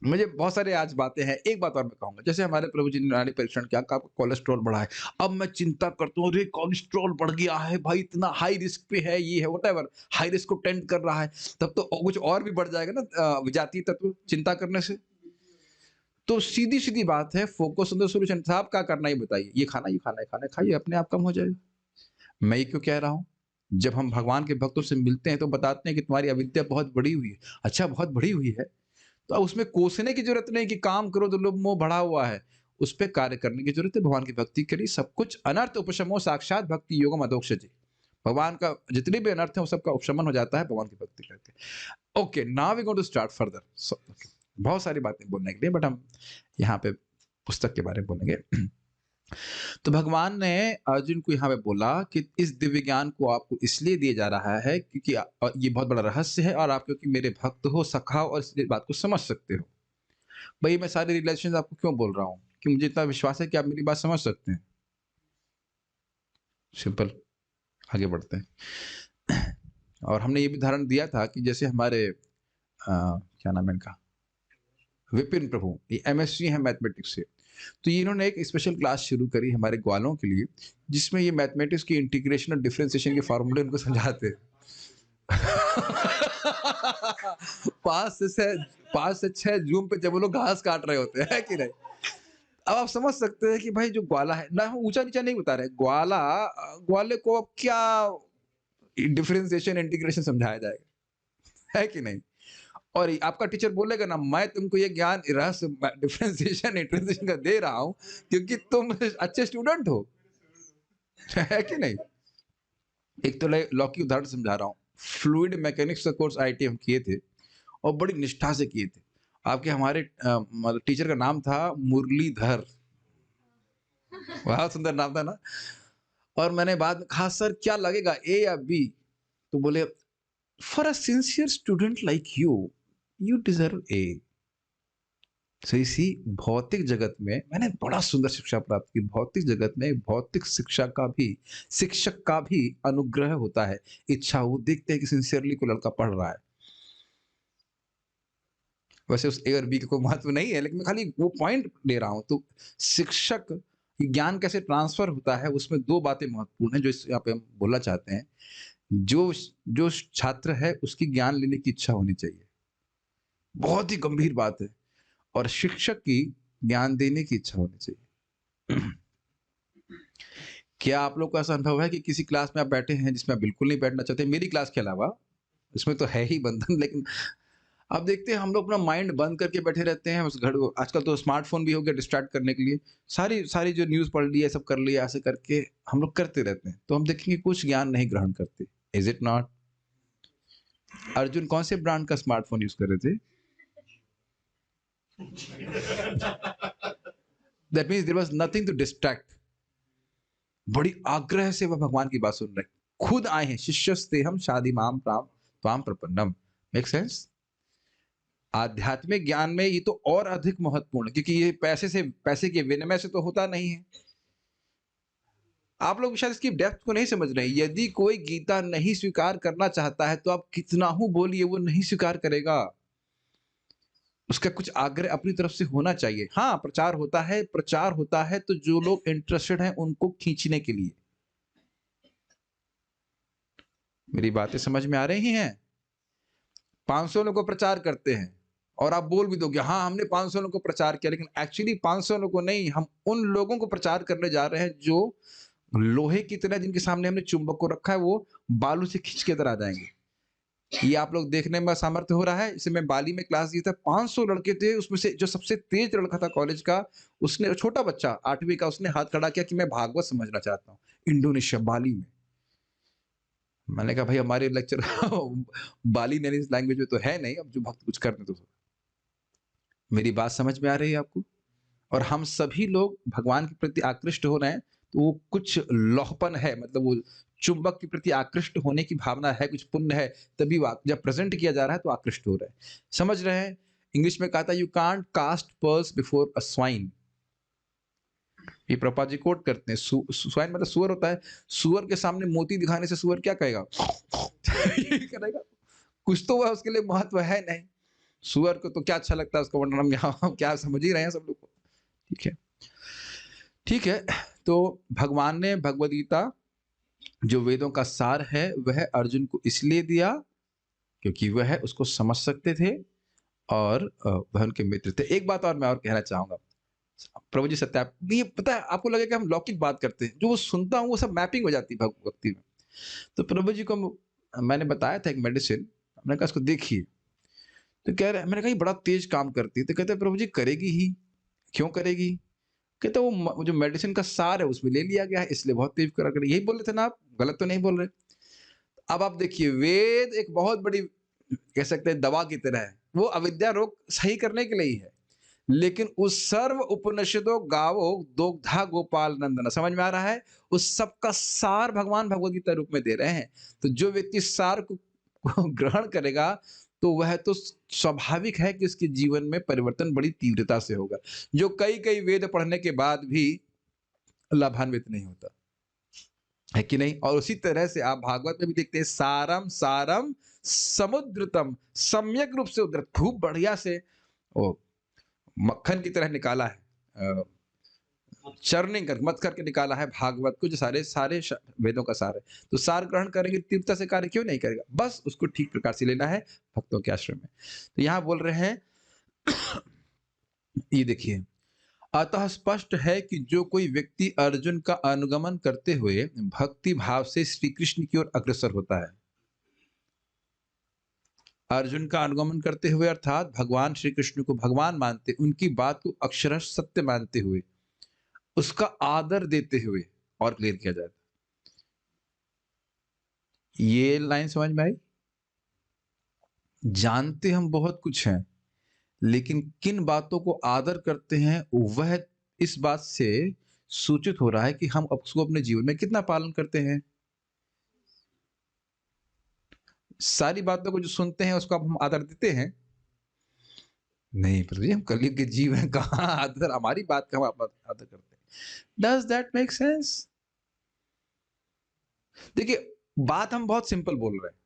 मुझे बहुत सारे आज बातें हैं। एक बात और मैं कहूंगा, जैसे हमारे प्रभु जी ने नारी परीक्षण किया, आपका कोलेस्ट्रॉल बढ़ा है, अब मैं चिंता करता हूँ, अरे कोलेस्ट्रॉल बढ़ गया है भाई, इतना हाई रिस्क पे है, ये है व्हाटएवर, हाई रिस्क को टेंड कर रहा है, तब तो कुछ और भी बढ़ जाएगा ना विजातीय तत्व चिंता करने से। तो सीधी सीधी बात है, फोकस ऑन द सॉल्यूशन। साहब क्या करना है बताइए, ये खाना, ये खाना है, खाना है, खाइए, अपने आप कम हो जाएगा। मैं ये क्यों कह रहा हूँ, जब हम भगवान के भक्तों से मिलते हैं तो बताते हैं कि तुम्हारी अविद्या बहुत बड़ी हुई है। अच्छा, बहुत बड़ी हुई है तो अब उसमें कोसने की जरूरत नहीं कि काम करो तो लोभ मोह बढ़ा हुआ है, उस पे कार्य करने की जरूरत है। भगवान की भक्ति करिए, सब कुछ अनर्थ उपशमो साक्षात भक्ति योगम अधोक्षजे। भगवान का जितने भी अनर्थ है वो सबका उपशमन हो जाता है भगवान की भक्ति करके। Okay, now we going to start further. बहुत सारी बातें बोलने के लिए, बट हम यहाँ पे पुस्तक के बारे में बोलेंगे। तो भगवान ने अर्जुन को यहाँ पे बोला कि इस दिव्य ज्ञान को आपको इसलिए दिया जा रहा है क्योंकि ये बहुत बड़ा रहस्य है, और आप क्योंकि मेरे भक्त हो, सखा हो, और इस बात को समझ सकते हो। भाई मैं सारे रिलेशन आपको क्यों बोल रहा हूँ कि मुझे इतना विश्वास है कि आप मेरी बात समझ सकते हैं। सिंपल, आगे बढ़ते हैं। और हमने ये भी उदाहरण दिया था कि जैसे हमारे क्या नाम है इनका, विपिन प्रभु, ये एमएससी है मैथमेटिक्स से, तो ये इन्होंने एक स्पेशल क्लास शुरू करी हमारे ग्वालों के लिए, जिसमें ये मैथमेटिक्स की इंटीग्रेशन और डिफरेंशिएशन के फार्मूले उनको समझाते हैं। 5 से 6 जूम पे जब वो लोग घास काट रहे होते हैं कि नहीं। अब आप समझ सकते हैं कि भाई जो ग्वाला है ना, हम ऊंचा नीचा नहीं बता रहे, ग्वाला ग्वाले को अब क्या डिफरेंशिएशन इंटीग्रेशन समझाया जाएगा, है कि नहीं। और आपका टीचर बोलेगा ना, मैं तुमको ये ज्ञान रहस्य डिफरेंशिएशन इंटीग्रेशन का दे रहा हूं क्योंकि तुम अच्छे स्टूडेंट हो, है कि नहीं। एक तो लॉ की उदाहरण समझा रहा हूँ। फ्लूइड मैकेनिक्स का कोर्स आईटी हम किए थे, और बड़ी निष्ठा से किए थे। आपके हमारे मतलब टीचर का नाम था मुरलीधर, बहुत सुंदर नाम था ना। और मैंने बाद में कहा, सर क्या लगेगा, ए या बी? तो बोले, for a sincere student like you deserve A. So इसी भौतिक जगत में मैंने बड़ा सुंदर शिक्षा प्राप्त की। भौतिक जगत में भौतिक शिक्षक का भी अनुग्रह होता है। इच्छा, वो देखते हैं कि सिंसियरली कोई लड़का पढ़ रहा है। वैसे उस ए और बी का कोई महत्व नहीं है, लेकिन मैं खाली वो पॉइंट ले रहा हूं। तो शिक्षक ज्ञान कैसे ट्रांसफर होता है, उसमें 2 बातें महत्वपूर्ण है जो यहाँ पे हम बोलना चाहते हैं। जो जो छात्र है उसकी ज्ञान लेने की इच्छा होनी चाहिए, बहुत ही गंभीर बात है। और शिक्षक की ज्ञान देने की इच्छा होनी चाहिए। क्या आप लोग को ऐसा अनुभव है कि किसी क्लास में आप बैठे हैं जिसमें आप बिल्कुल नहीं बैठना चाहते, मेरी क्लास के अलावा, इसमें तो है ही बंधन, लेकिन आप देखते हैं हम लोग अपना माइंड बंद करके बैठे रहते हैं उस घर। आजकल तो स्मार्टफोन भी हो गया डिस्ट्रैक्ट करने के लिए, सारी सारी जो न्यूज़ पढ़ ली है, सब कर लिया, ऐसे करके हम लोग करते रहते हैं, तो हम देखेंगे कुछ ज्ञान नहीं ग्रहण करते। Is it not? अर्जुन कौन से ब्रांड का स्मार्टफोन यूज कर रहे थे? That means there was nothing to distract. बड़ी आग्रह से वह भगवान की बात सुन रहे, खुद आए हैं, शिष्यस्ते हम शादी माम प्राम त्वाम प्रपन्नम। Make sense? आध्यात्मिक ज्ञान में ये तो और अधिक महत्वपूर्ण है, क्योंकि ये पैसे के विनिमय से तो होता नहीं है। आप लोग शायद इसकी डेप्थ को नहीं समझ रहे। यदि कोई गीता नहीं स्वीकार करना चाहता है तो आप कितना ही बोलिए, वो नहीं स्वीकार करेगा। उसका कुछ आग्रह अपनी तरफ से होना चाहिए। हाँ, प्रचार होता है तो जो लोग इंटरेस्टेड हैं उनको खींचने के लिए। मेरी बातें समझ में आ रही हैं? 500 लोगों को प्रचार करते हैं और आप बोल भी दोगे हाँ हमने 500 लोगों को प्रचार किया, लेकिन एक्चुअली 500 लोगों को नहीं, हम उन लोगों को प्रचार करने जा रहे हैं जो लोहे की तरह, जिनके सामने हमने चुंबक को रखा है, वो बालू से खींच के इधर आ जाएंगे। ये आप लोग देखने में सामर्थ्य हो रहा है। इसे मैं बाली में क्लास दी था, 500 लड़के थे, उसमें से जो सबसे तेज लड़का था कॉलेज का, उसने, छोटा बच्चा 8वीं का, उसने हाथ खड़ा किया कि मैं भागवत समझना चाहता हूँ, इंडोनेशिया, बाली में। मैंने कहा भाई हमारे लेक्चर बाली नैनीज लैंग्वेज में तो है नहीं, अब जो भक्त कुछ करते तो। मेरी बात समझ में आ रही है आपको? और हम सभी लोग भगवान के प्रति आकृष्ट हो रहे हैं तो वो कुछ लौहपन है, मतलब वो चुंबक के प्रति आकृष्ट होने की भावना है, कुछ पुण्य है, तभी वो जब प्रेज़ेंट किया जा रहा है तो आकृष्ट हो रहा है। समझ रहे हैं? इंग्लिश में कहा था, you can't cast pearls before a swine. ये प्रभुपाद जी कोट करते हैं। स्वाइन मतलब सूअर होता है। सूअर के सामने मोती दिखाने से सूअर क्या कहेगा? यही करेगा। कुछ तो वह उसके लिए महत्व है नहीं। सूअर को तो क्या अच्छा लगता है उसका वर्णन हम यहाँ क्या समझ ही रहे हैं सब लोग को। ठीक है। ठीक है। तो भगवान ने भगवद गीता जो वेदों का सार है वह अर्जुन को इसलिए दिया क्योंकि वह उसको समझ सकते थे और वह उनके मित्र थे। एक बात और मैं और कहना चाहूँगा। प्रभु जी सत्या ये पता है आपको लगेगा हम लौकिक बात करते हैं। जो वो सुनता हूँ वो सब मैपिंग हो जाती है भक्ति में। तो प्रभु जी को मैंने बताया था एक मेडिसिन, मैंने कहा इसको देखिए। तो कह रहे मैंने कहा ये बड़ा तेज काम करती है। तो कहते हैं प्रभु जी करेगी ही। क्यों करेगी? कहते वो जो मेडिसिन का सार है उसमें ले लिया गया है इसलिए बहुत तेज करा कर। यही बोल रहे थे ना आप? गलत तो नहीं बोल रहे। अब आप देखिए वेद एक बहुत बड़ी कह सकते हैं दवा की तरह है। वो अविद्या रोग सही करने के लिए ही है। लेकिन उस सर्व उपनिषदों गावो दोग्धा गोपाल नंदन, समझ में आ रहा है? उस सब का सार भगवान भगवद गीता रूप में दे रहे हैं। तो जो व्यक्ति सार को ग्रहण करेगा तो वह तो स्वाभाविक है कि उसके जीवन में परिवर्तन बड़ी तीव्रता से होगा, जो कई कई वेद पढ़ने के बाद भी लाभान्वित नहीं होता है कि नहीं। और उसी तरह से आप भागवत में भी देखते हैं, सारम सारम समुद्रतम, सम्यक रूप से उद्धृत, खूब बढ़िया से वो मक्खन की तरह निकाला है, चर्निंग कर मत करके निकाला है भागवत को, जो सारे सारे वेदों का सार है। तो सार ग्रहण करेंगे तीव्रता से कार्य क्यों नहीं करेगा? बस उसको ठीक प्रकार से लेना है भक्तों के आश्रम में। तो यहाँ बोल रहे हैं ये देखिए, अतः स्पष्ट है कि जो कोई व्यक्ति अर्जुन का अनुगमन करते हुए भक्ति भाव से श्री कृष्ण की ओर अग्रसर होता है, अर्जुन का अनुगमन करते हुए अर्थात भगवान श्री कृष्ण को भगवान मानते, उनकी बात को अक्षरशः सत्य मानते हुए, उसका आदर देते हुए, और क्लियर किया जाए ये लाइन समझ में आई? जानते हम बहुत कुछ हैं, लेकिन किन बातों को आदर करते हैं वह इस बात से सूचित हो रहा है कि हम उसको अपने जीवन में कितना पालन करते हैं। सारी बातों को जो सुनते हैं उसको अब हम आदर देते हैं? नहीं प्रभु जी, हम कलयुग के जीव हैं, कहाँ आदर, हमारी बात का हम आदर करते हैं। Does that make sense? देखिए बात हम बहुत सिंपल बोल रहे हैं,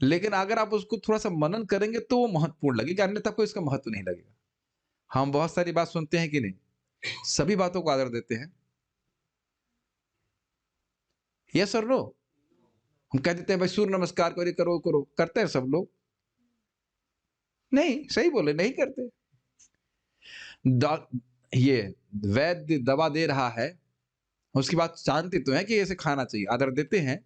लेकिन अगर आप उसको थोड़ा सा मनन करेंगे तो वो महत्वपूर्ण लगेगा, अन्यथा आपको इसका महत्व नहीं लगेगा। हम बहुत सारी बात सुनते हैं कि नहीं? सभी बातों को आदर देते हैं? यस और नो? हम कह देते हैं भाई सूर्य नमस्कार करो, करो करो, करते हैं सब लोग? नहीं, सही बोले, नहीं करते। ये वैद्य दवा दे रहा है, उसकी बात जानते तो हैं कि ऐसे खाना चाहिए, आदर देते हैं।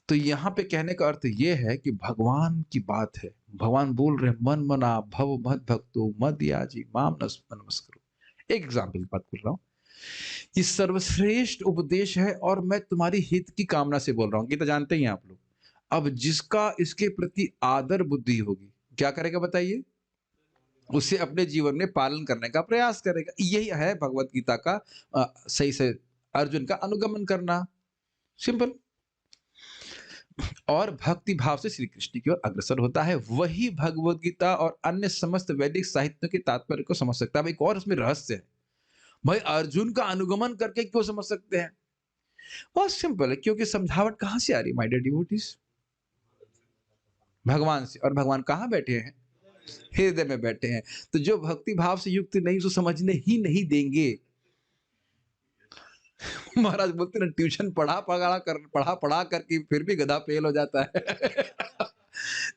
तो यहाँ पे कहने का अर्थ ये है कि भगवान की बात है, भगवान बोल रहे हैं, मन मना भव मद भक्तो मद याजी माम नमस्करो। एक एग्जाम्पल की बात कर रहा हूँ, ये सर्वश्रेष्ठ उपदेश है और मैं तुम्हारी हित की कामना से बोल रहा हूँ। गीता जानते ही हैं आप लोग। अब जिसका इसके प्रति आदर बुद्धि होगी, क्या करेगा बताइए? उसे अपने जीवन में पालन करने का प्रयास करेगा। यही है भगवत गीता का सही से अर्जुन का अनुगमन करना, सिंपल। और भक्ति भाव से श्री कृष्ण की ओर अग्रसर होता है, वही भगवत गीता और अन्य समस्त वैदिक साहित्य के तात्पर्य को समझ सकता है। एक और इसमें रहस्य है, भाई अर्जुन का अनुगमन करके क्यों समझ सकते हैं? बहुत सिंपल है, क्योंकि समझावट कहां से आ रही माय डियर डिवोटीज? भगवान से। और भगवान कहाँ बैठे हैं? हृदय में बैठे हैं। तो जो भक्ति भाव से युक्त नहीं, उसको समझने ही नहीं देंगे। महाराज बोलते ना, ट्यूशन पढ़ा करके फिर भी गधा फेल हो जाता है।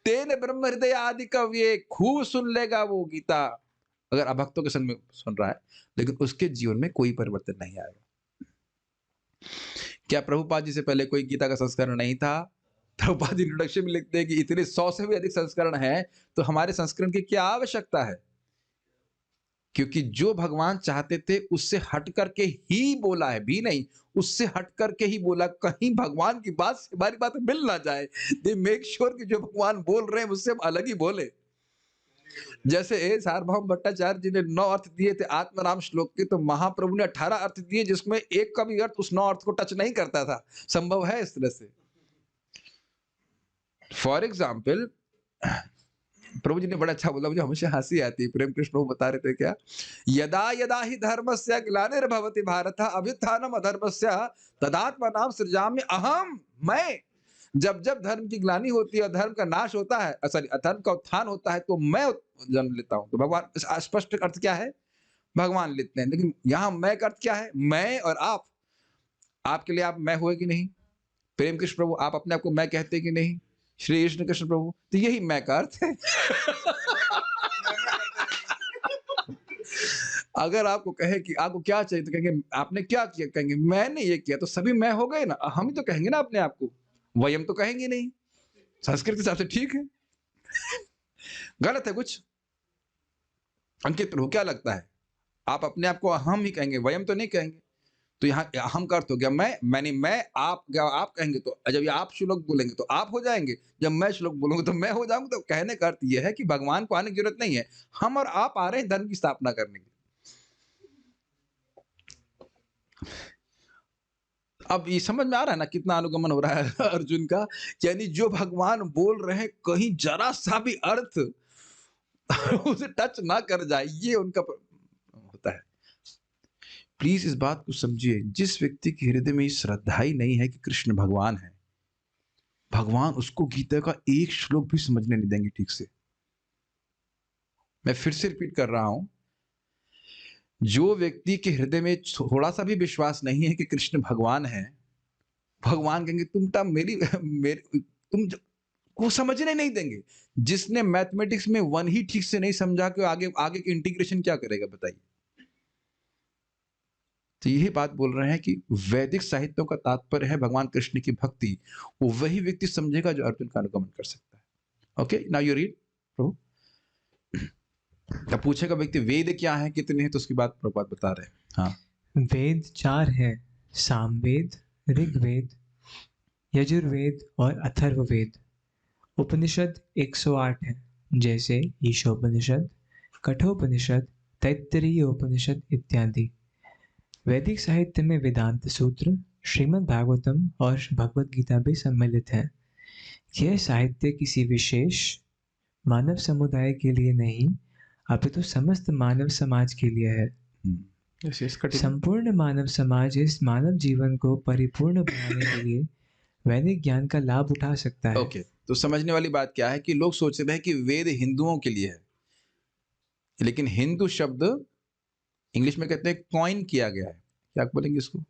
तेन ब्रह्म हृदय आदि कव्य, खूब सुन लेगा वो गीता, अगर अभक्तों के संग में सुन रहा है, लेकिन उसके जीवन में कोई परिवर्तन नहीं आएगा। क्या प्रभुपाद जी से पहले कोई गीता का संस्करण नहीं था? प्रभुपाद जी इंट्रोडक्शन में लिखते हैं कि इतने 100 से भी अधिक संस्करण हैं, तो हमारे संस्करण की क्या आवश्यकता है? क्योंकि जो भगवान चाहते थे उससे हट करके ही बोला है, भी नहीं, उससे हट करके ही बोला। कहीं भगवान की बात से हमारी बात मिल ना जाए। दे मेक श्योर कि जो भगवान बोल रहे हैं उससे हम अलग ही बोले। जैसे सार्वभौम भट्टाचार्य जी ने 9 अर्थ दिए थे आत्माराम श्लोक के, तो महाप्रभु ने 18 अर्थ दिए जिसमें एक का भी अर्थ उस 9 अर्थ को टच नहीं करता था। संभव है इस तरह से? फॉर एग्जाम्पल प्रभु जी ने बड़ा अच्छा बोला, मुझे हमेशा हंसी आती है। प्रेम कृष्ण प्रभु बता रहे थे क्या, यदा यदा ही धर्मस्य ग्लानिर्भवति भारत अभ्युत्थानम अधर्मस्य तदात्मानं सृजामि अहम, मैं। जब जब धर्म की ग्लानि होती है, धर्म का नाश होता है, सॉरी अधर्म का उत्थान होता है, तो मैं जन्म लेता हूं। तो भगवान, स्पष्ट अर्थ क्या है, भगवान लेते हैं। लेकिन यहाँ मैं का अर्थ क्या है, मैं और आप। आपके लिए आप मैं हुए कि नहीं? प्रेम कृष्ण प्रभु आप अपने आप को मैं कहते कि नहीं? श्री कृष्ण कृष्ण प्रभु, तो यही मैं का अर्थ है। अगर आपको कहे कि आपको क्या चाहिए, तो कहेंगे आपने क्या किया, कहेंगे मैंने ये किया, तो सभी मैं हो गए ना। हम ही तो कहेंगे ना अपने आप को, वयम तो कहेंगे नहीं। संस्कृत के हिसाब से ठीक है। गलत है कुछ? अंकित प्रभु क्या लगता है, आप अपने आप को हम ही कहेंगे, वयम तो नहीं कहेंगे। तो यहाँ हम का अर्थ हो गया मैं नहीं, मैं आप, आप कहेंगे तो जब ये आप श्लोक बोलेंगे तो आप हो जाएंगे, जब मैं श्लोक बोलूंगा तो मैं हो जाऊंगा। तो कहने का अर्थ यह है कि भगवान को आने की जरूरत नहीं है, हम और आप आ रहे हैं धर्म की स्थापना करने के लिए। अब ये समझ में आ रहा है ना कितना अनुगमन हो रहा है अर्जुन का? यानी जो भगवान बोल रहे हैं, कहीं जरा सा भी अर्थ उसे टच ना कर जाए, ये उनका होता है। प्लीज इस बात को समझिए, जिस व्यक्ति के हृदय में श्रद्धा ही नहीं है कि कृष्ण भगवान है, भगवान उसको गीता का एक श्लोक भी समझने नहीं देंगे ठीक से। मैं फिर से रिपीट कर रहा हूं, जो व्यक्ति के हृदय में थोड़ा सा भी विश्वास नहीं है कि कृष्ण भगवान है, भगवान कहेंगे तुम को समझने नहीं देंगे। जिसने मैथमेटिक्स में 1 ही ठीक से नहीं समझा कि आगे आगे की इंटीग्रेशन क्या करेगा, बताइए। तो यही बात बोल रहे हैं कि वैदिक साहित्यों का तात्पर्य है भगवान कृष्ण की भक्ति। वो वही व्यक्ति समझेगा जो अर्जुन का अनुगमन कर सकता है। ओके, नाउ यू रीड प्रभु। अब पूछेगा व्यक्ति वेद क्या है, कितने हैं, तो उसकी बात प्रभुपाद बता रहे हैं। हाँ, वेद 4 है, सामवेद, ऋग्वेद, यजुर्वेद और अथर्ववेद। उपनिषद 108 है, जैसे ईशोपनिषद, कठोपनिषद, तैत्तरीय उपनिषद इत्यादि। वैदिक साहित्य में वेदांत सूत्र, श्रीमद् भागवतम और भगवद गीता भी सम्मिलित है। यह साहित्य किसी विशेष मानव समुदाय के लिए नहीं, अपितु समस्त मानव समाज के लिए है। संपूर्ण मानव समाज इस मानव जीवन को परिपूर्ण बनाने के लिए वैदिक ज्ञान का लाभ उठा सकता है। ओके, तो समझने वाली बात क्या है कि लोग सोच रहे हैं कि वेद हिंदुओं के लिए है, लेकिन हिंदू शब्द इंग्लिश में कहते हैं कॉइन किया गया है। क्या बोलेंगे इसको?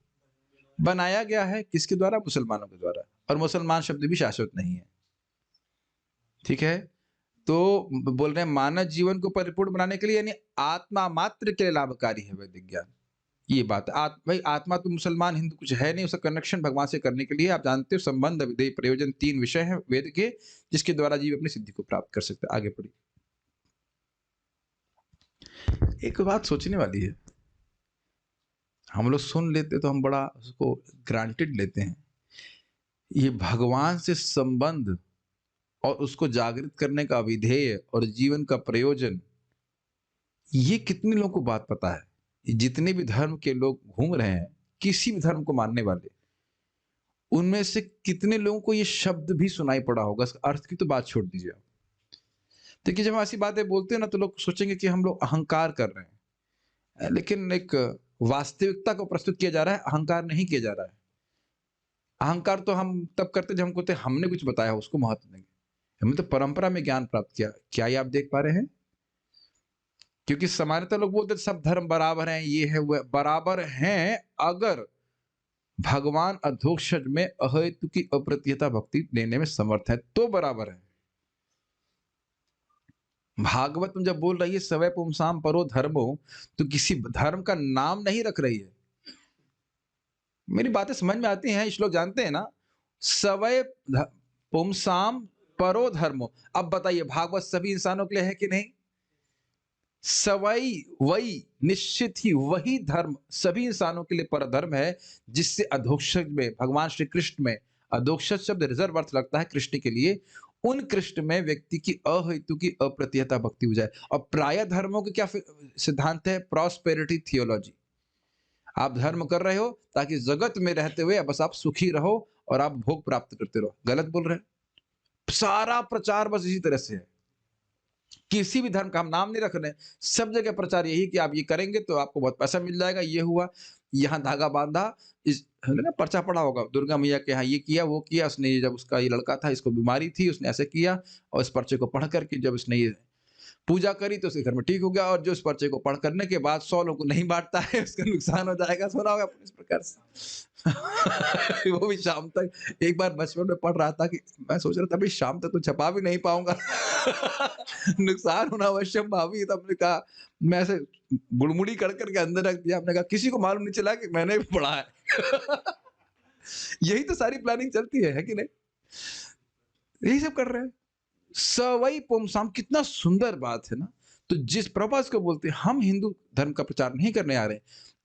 बनाया गया है। किसके द्वारा? मुसलमानों के द्वारा। और मुसलमान शब्द भी शाश्वत नहीं है, ठीक है। तो बोल रहे हैं मानव जीवन को परिपूर्ण बनाने के लिए, यानी आत्मा मात्र के लिए लाभकारी है वैदिक ज्ञान। ये बात भाई, आत्मा तो मुसलमान हिंदू कुछ है नहीं, उसका कनेक्शन भगवान से करने के लिए आप जानते हो संबंध, विधेय, प्रयोजन 3 विषय हैं वेद के, जिसके द्वारा जीव अपनी सिद्धि को प्राप्त कर सकता है। आगे पढ़िए। एक बात सोचने वाली है, हम लोग सुन लेते तो हम बड़ा उसको ग्रांटेड लेते हैं। ये भगवान से संबंध और उसको जागृत करने का विधेय और जीवन का प्रयोजन, ये कितने लोगों को बात पता है? जितने भी धर्म के लोग घूम रहे हैं, किसी भी धर्म को मानने वाले, उनमें से कितने लोगों को ये शब्द भी सुनाई पड़ा होगा? इसका अर्थ की तो बात छोड़ दीजिए आप। देखिए, जब हम ऐसी बातें बोलते हैं ना, तो लोग सोचेंगे कि हम लोग अहंकार कर रहे हैं, लेकिन एक वास्तविकता को प्रस्तुत किया जा रहा है, अहंकार नहीं किया जा रहा है। अहंकार तो हम तब करते जब हम कहते हमने कुछ बताया, उसको महत्व देंगे। हमने तो परंपरा में ज्ञान प्राप्त किया। क्या ये आप देख पा रहे हैं? क्योंकि सामान्यतः लोग बोलते सब धर्म बराबर हैं, ये है वो बराबर हैं, अगर भगवान अधोक्षज में अहेतु की अप्रतिहता भक्ति देने में समर्थ है तो बराबर है। भागवत में जब बोल रही है सवै पुंसाम परो धर्मो, तो किसी धर्म का नाम नहीं रख रही है। मेरी बातें समझ में आती हैं? श्लोक जानते हैं ना, सवै पुंसाम परो धर्मो। अब बताइए, भागवत सभी इंसानों के लिए है कि नहीं? सवई वही, निश्चित ही वही धर्म सभी इंसानों के लिए परधर्म है, जिससे अधोक्षज में, भगवान श्री कृष्ण में अधोक्षज शब्द रिजर्व अर्थ लगता है कृष्ण के लिए, उन कृष्ण में व्यक्ति की अहेतु की अप्रतिहता भक्ति हो जाए। और प्राय धर्मों के क्या सिद्धांत है? Prosperity theology. आप धर्म कर रहे हो ताकि जगत में रहते हुए बस आप सुखी रहो और आप भोग प्राप्त करते रहो। गलत बोल रहे हैं। सारा प्रचार बस इसी तरह से है। किसी भी धर्म का हम नाम नहीं रख रहे हैं, सब जगह प्रचार यही कि आप ये करेंगे तो आपको बहुत पैसा मिल जाएगा, ये हुआ, यहाँ धागा बांधा, इस ना पर्चा पड़ा होगा दुर्गा मैया के यहाँ ये किया वो किया, उसने जब उसका ये लड़का था इसको बीमारी थी उसने ऐसे किया, और इस पर्चे को पढ़ करके जब उसने ये पूजा करी तो उसके घर में ठीक हो गया, और जो इस पर्चे को पढ़ करने के बाद 100 लोगों को नहीं बांटता है उसका नुकसान हो जाएगा। सुना होगा आपने इस प्रकार से। वो भी शाम तक। एक बार बचपन में पढ़ रहा था कि मैं सोच रहा था अभी शाम तक तो छपा भी नहीं पाऊंगा। नुकसान होना अवश्य भावी। तो हमने कहा, मैं ऐसे गुड़मुड़ी कर करके अंदर रख दिया। हमने कहा किसी को मालूम नहीं चला कि मैंने भी पढ़ा है। यही तो सारी प्लानिंग चलती है कि नहीं? यही सब कर रहे हैं। सवई पुमसाम, कितना सुंदर बात है ना। तो जिस प्रभुपाद को बोलते हैं हम हिंदू धर्म का प्रचार नहीं करने आ रहे,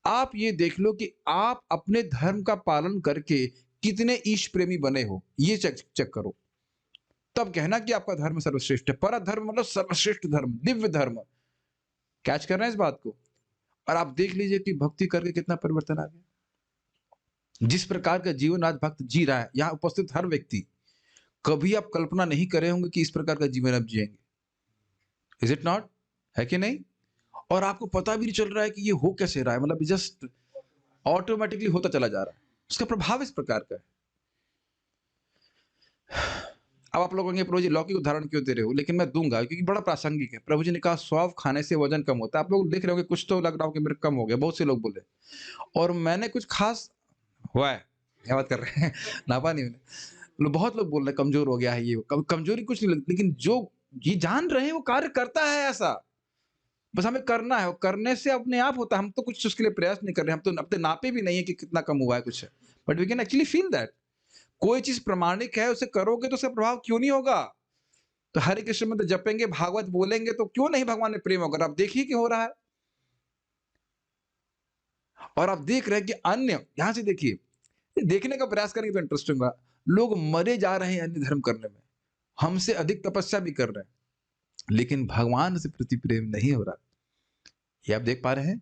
आप ये देख लो कि आप अपने धर्म का पालन करके कितने ईश प्रेमी बने हो, ये चेक चेक करो। तब कहना कि आपका धर्म सर्वश्रेष्ठ है। पर धर्म मतलब सर्वश्रेष्ठ धर्म, दिव्य धर्म। कैच कर रहे हैं इस बात को? और आप देख लीजिए कि भक्ति करके कितना परिवर्तन आ गया। जिस प्रकार का जीवन आज भक्त जी रहा है, यहाँ उपस्थित हर व्यक्ति, कभी आप कल्पना नहीं करे होंगे कि इस प्रकार का जीवन आप जिएंगे। Is it not? है कि नहीं? और आपको पता भी नहीं चल रहा है कि ये हो कैसे रहा है, मतलब जस्ट ऑटोमेटिकली होता चला जा रहा है। उसका प्रभाव इस प्रकार का है। अब आप लोग कहेंगे प्रभु जी लौकी को उदाहरण क्यों दे रहे हो? लेकिन मैं दूंगा क्योंकि बड़ा प्रासंगिक है। प्रभु जी ने कहा सौंफ खाने से वजन कम होता है। आप लोग देख रहे होंगे कुछ तो लग रहा हो कि मेरे कम हो गया, बहुत से लोग बोले, और मैंने कुछ खास हुआ है, क्या बात कर रहे हैं? नापा नहीं मैंने। बहुत लोग बोल रहे हैं कमजोर हो गया है, ये कमजोरी कुछ नहीं लगती, लेकिन जो ये जान रहे हैं वो कार्य करता है ऐसा। बस हमें करना है, करने से अपने आप होता है। हम तो कुछ उसके लिए प्रयास नहीं कर रहे, हम तो अपने नापे भी नहीं है कि कितना कम हुआ है कुछ, but we can actually feel that. कोई चीज प्रमाणिक है, उसे करोगे तो उसका प्रभाव क्यों नहीं होगा? तो हरे कृष्ण मंत्र जपेंगे, भागवत बोलेंगे तो क्यों नहीं भगवान में प्रेम होगा? आप देखिए कि हो रहा है। और आप देख रहे हैं कि अन्य, यहां से देखिए, देखने का प्रयास करेंगे तो इंटरेस्टिंग होगा। लोग मरे जा रहे हैं अन्य धर्म करने में, हमसे अधिक तपस्या भी कर रहे हैं, लेकिन भगवान से प्रति प्रेम नहीं हो रहा। ये आप देख पा रहे हैं।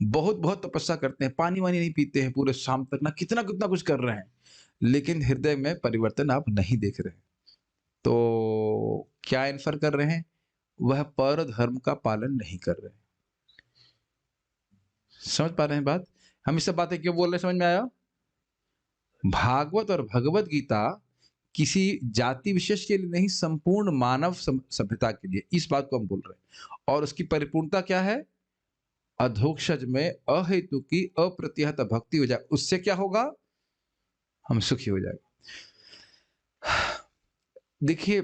बहुत बहुत तपस्या करते हैं, पानी वानी नहीं पीते हैं पूरे शाम तक, ना कितना कितना कुछ कर रहे हैं, लेकिन हृदय में परिवर्तन आप नहीं देख रहे हैं। तो क्या इन्फर कर रहे हैं? वह पर धर्म का पालन नहीं कर रहे हैं। समझ पा रहे हैं बात? हम इस सब बातें क्यों बोल रहे हैं, समझ में आया? भागवत और भगवत गीता किसी जाति विशेष के लिए नहीं, संपूर्ण मानव सभ्यता के लिए, इस बात को हम बोल रहे हैं। और उसकी परिपूर्णता क्या है? अधोक्षज में अहेतु की अप्रतिहत भक्ति हो जाए, उससे क्या होगा? हम सुखी हो जाएंगे। देखिए,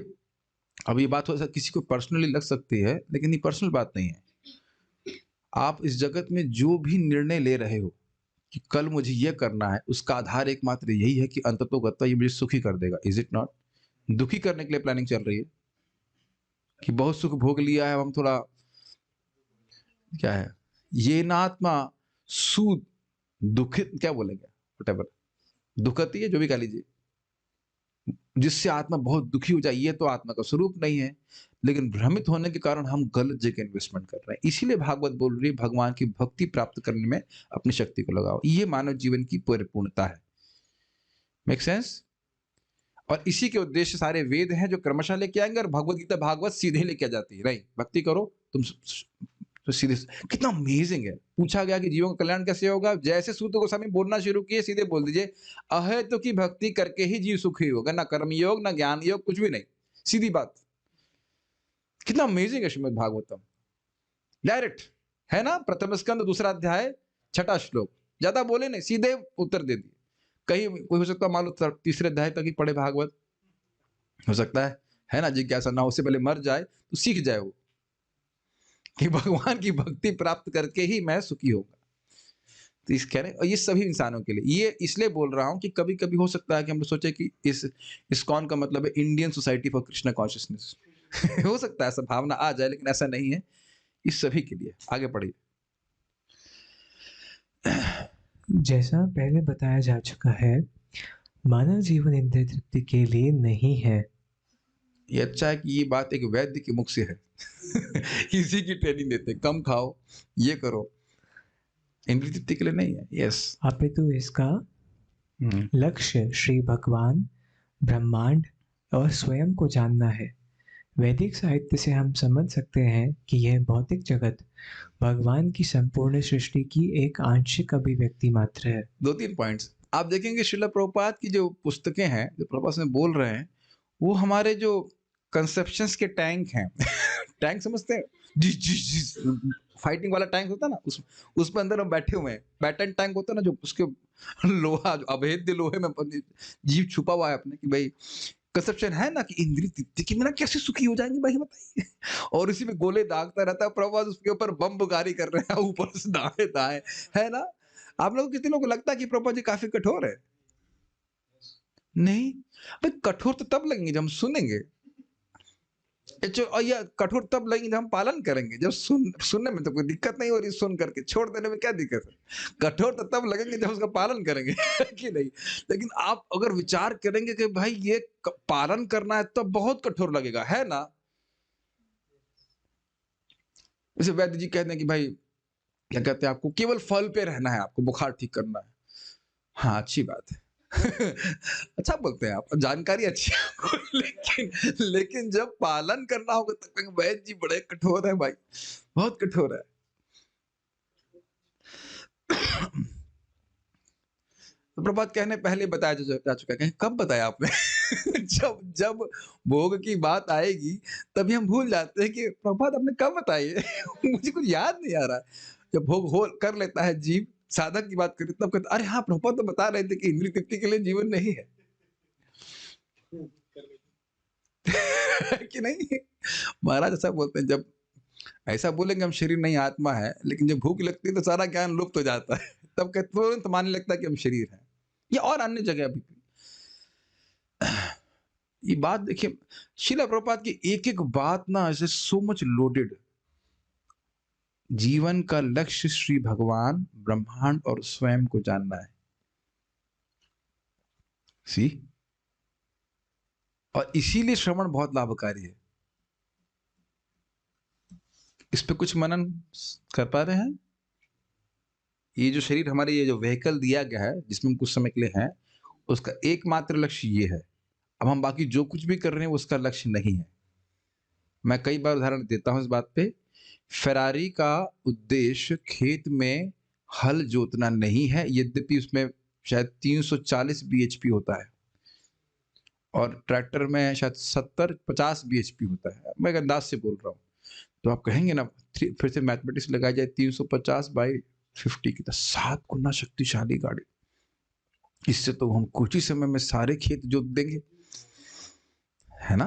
अब ये बात हो सकती, किसी को पर्सनली लग सकती है, लेकिन ये पर्सनल बात नहीं है। आप इस जगत में जो भी निर्णय ले रहे हो कि कल मुझे ये करना है, उसका आधार एकमात्र यही है कि अंततोगत्वा ये मुझे सुखी कर देगा। Is it not? दुखी करने के लिए प्लानिंग चल रही है कि बहुत सुख भोग लिया है, हम थोड़ा, क्या है ये ना, आत्मा सु दुखित, क्या बोलेंगे, व्हाटएवर, दुखती है, जो भी कह लीजिए, जिससे आत्मा बहुत दुखी हो जाए, ये तो आत्मा का स्वरूप नहीं है। लेकिन भ्रमित होने के कारण हम गलत जगह इन्वेस्टमेंट कर रहे हैं। इसीलिए भागवत बोल रही है भगवान की भक्ति प्राप्त करने में अपनी शक्ति को लगाओ, ये मानव जीवन की परिपूर्णता है। Make sense? और इसी के उद्देश्य सारे वेद हैं जो क्रमशः लेके आएंगे, और भगवत गीता भागवत सीधे लेके आ जाती है। नहीं, भक्ति करो तुम तो सीधे। कितना अमेजिंग है। पूछा गया कि जीवों का कल्याण कैसे होगा, जैसे सूत गोस्वामी बोलना शुरू किए, सीधे बोल दीजिए अहेतु की भक्ति करके ही जीव सुखी होगा, ना कर्म योग ना ज्ञान योग, कुछ भी नहीं, सीधी बात। कितना अमेजिंग है श्रीमद् भागवतम, डायरेक्ट है ना। प्रथम स्कंद दूसरा अध्याय छठा श्लोक, ज्यादा बोले नहीं, सीधे उत्तर दे दिए। कहीं कोई हो सकता है मान लो तीसरे अध्याय तक ही पढ़े भागवत, हो सकता है ना, जिज्ञासा ना, उससे पहले मर जाए तो सीख जाए वो कि भगवान की भक्ति प्राप्त करके ही मैं सुखी होगा। तो इस कह रहे, और ये सभी इंसानों के लिए, ये इसलिए बोल रहा हूं कि कभी कभी हो सकता है कि हम सोचे कि इस्कॉन का मतलब है Indian society for Krishna consciousness. हो सकता है ऐसा भावना आ जाए, लेकिन ऐसा नहीं है। इस सभी के लिए। आगे पढ़िए। जैसा पहले बताया जा चुका है, मानव जीवन इंद्रिय तृप्ति के लिए नहीं है। ये अच्छा है कि ये बात एक वैद्य के मुख से है। इसी की ट्रेनिंग देते हैं, कम खाओ, ये करो, इंद्रिय तृप्ति के लिए नहीं है। यस। अपितु इसका हम्म। लक्ष्य श्री भगवान, ब्रह्मांड और स्वयं को जानना है। वैदिक साहित्य से हम समझ सकते हैं कि यह भौतिक जगत भगवान की संपूर्ण सृष्टि की एक आंशिक अभिव्यक्ति मात्र है। 2-3 पॉइंट्स आप देखेंगे, श्रील प्रभुपाद की जो पुस्तकें हैं, जो प्रभुपाद में बोल रहे हैं, वो हमारे जो कंसेप्शंस के टैंक हैं। टैंक समझते हैं? जिस जिस जिस फाइटिंग वाला टैंक होता है ना, उसमें अंदर हम बैठे हुए हैं। बैटन टैंक होता है ना, जो उसके लोहा, जो अभेद्य लोहे में जीव छुपा हुआ है अपने, कि भाई कंसेप्शन है ना कि इंद्रिय तृप्ति के बिना कैसे सुखी हो जाएंगे भाई, बताइए। और इसी में गोले दागता रहता है प्रभुपाद, उसके ऊपर बमबारी कर रहे हैं ऊपर से दाएं दाएं, है ना। आप लोग, कितने लोगों को लगता है कि प्रभुपाद जी काफी कठोर है? नहीं भाई, कठोर तो तब लगेंगे जब हम सुनेंगे। और ये कठोर तब लगेंगे जब हम पालन करेंगे। जब सुनने में तो कोई दिक्कत नहीं हो रही, सुन करके छोड़ देने में क्या दिक्कत है? कठोर तो तब लगेंगे जब उसका पालन करेंगे। कि नहीं? लेकिन आप अगर विचार करेंगे कि भाई ये पालन करना है, तो बहुत कठोर लगेगा, है ना। जैसे वैद्य जी कहते हैं कि भाई, क्या कहते हैं, आपको केवल फल पे रहना है, आपको बुखार ठीक करना है। हाँ, अच्छी बात है। अच्छा बोलते हैं आप, जानकारी अच्छी है आपको। लेकिन जब पालन करना होगा तब कहेंगे वैद्य जी बड़े कठोर है भाई, बहुत कठोर है। तो प्रभात कहने पहले बताया जा चुका है। कब बताया आपने? जब जब भोग की बात आएगी तभी हम भूल जाते हैं कि प्रभात आपने कब बताई है। मुझे कुछ याद नहीं आ रहा है। जब भोग हो कर लेता है जीव, साधक की बात करें, तब कहते अरे हाँ, प्रभात तो बता रहे थे कि इंद्रिय तृप्ति के लिए जीवन नहीं है। कि नहीं? महाराज ऐसा बोलते हैं, जब ऐसा बोलेंगे हम शरीर नहीं आत्मा है, लेकिन जब भूख लगती है तो सारा ज्ञान लुप्त हो जाता है। तब कहते तुरंत मानने लगता है कि हम शरीर हैं। ये और अन्य जगह भी ये बात देखिए, शिला प्रभुपाद की एक एक बात ना, ऐसे सो मच लोडेड। जीवन का लक्ष्य श्री भगवान, ब्रह्मांड और स्वयं को जानना है। सी, और इसीलिए श्रवण बहुत लाभकारी है। इस पे कुछ मनन कर पा रहे हैं? ये जो शरीर हमारे, ये जो व्हीकल दिया गया है जिसमें हम कुछ समय के लिए हैं, उसका एकमात्र लक्ष्य ये है। अब हम बाकी जो कुछ भी कर रहे हैं उसका लक्ष्य नहीं है। मैं कई बार उदाहरण देता हूं इस बात पे। फेरारी का उद्देश्य खेत में हल जोतना नहीं है, यद्यपि उसमें शायद 340 bhp होता है, और ट्रैक्टर में शायद 70-50 bhp होता है। मैं एक अंदाज से बोल रहा हूँ। तो आप कहेंगे ना, फिर से मैथमेटिक्स लगाई जाए, 350/50 की 7 गुना शक्तिशाली गाड़ी। इससे तो हम कुछ ही समय में सारे खेत जोत देंगे, है ना।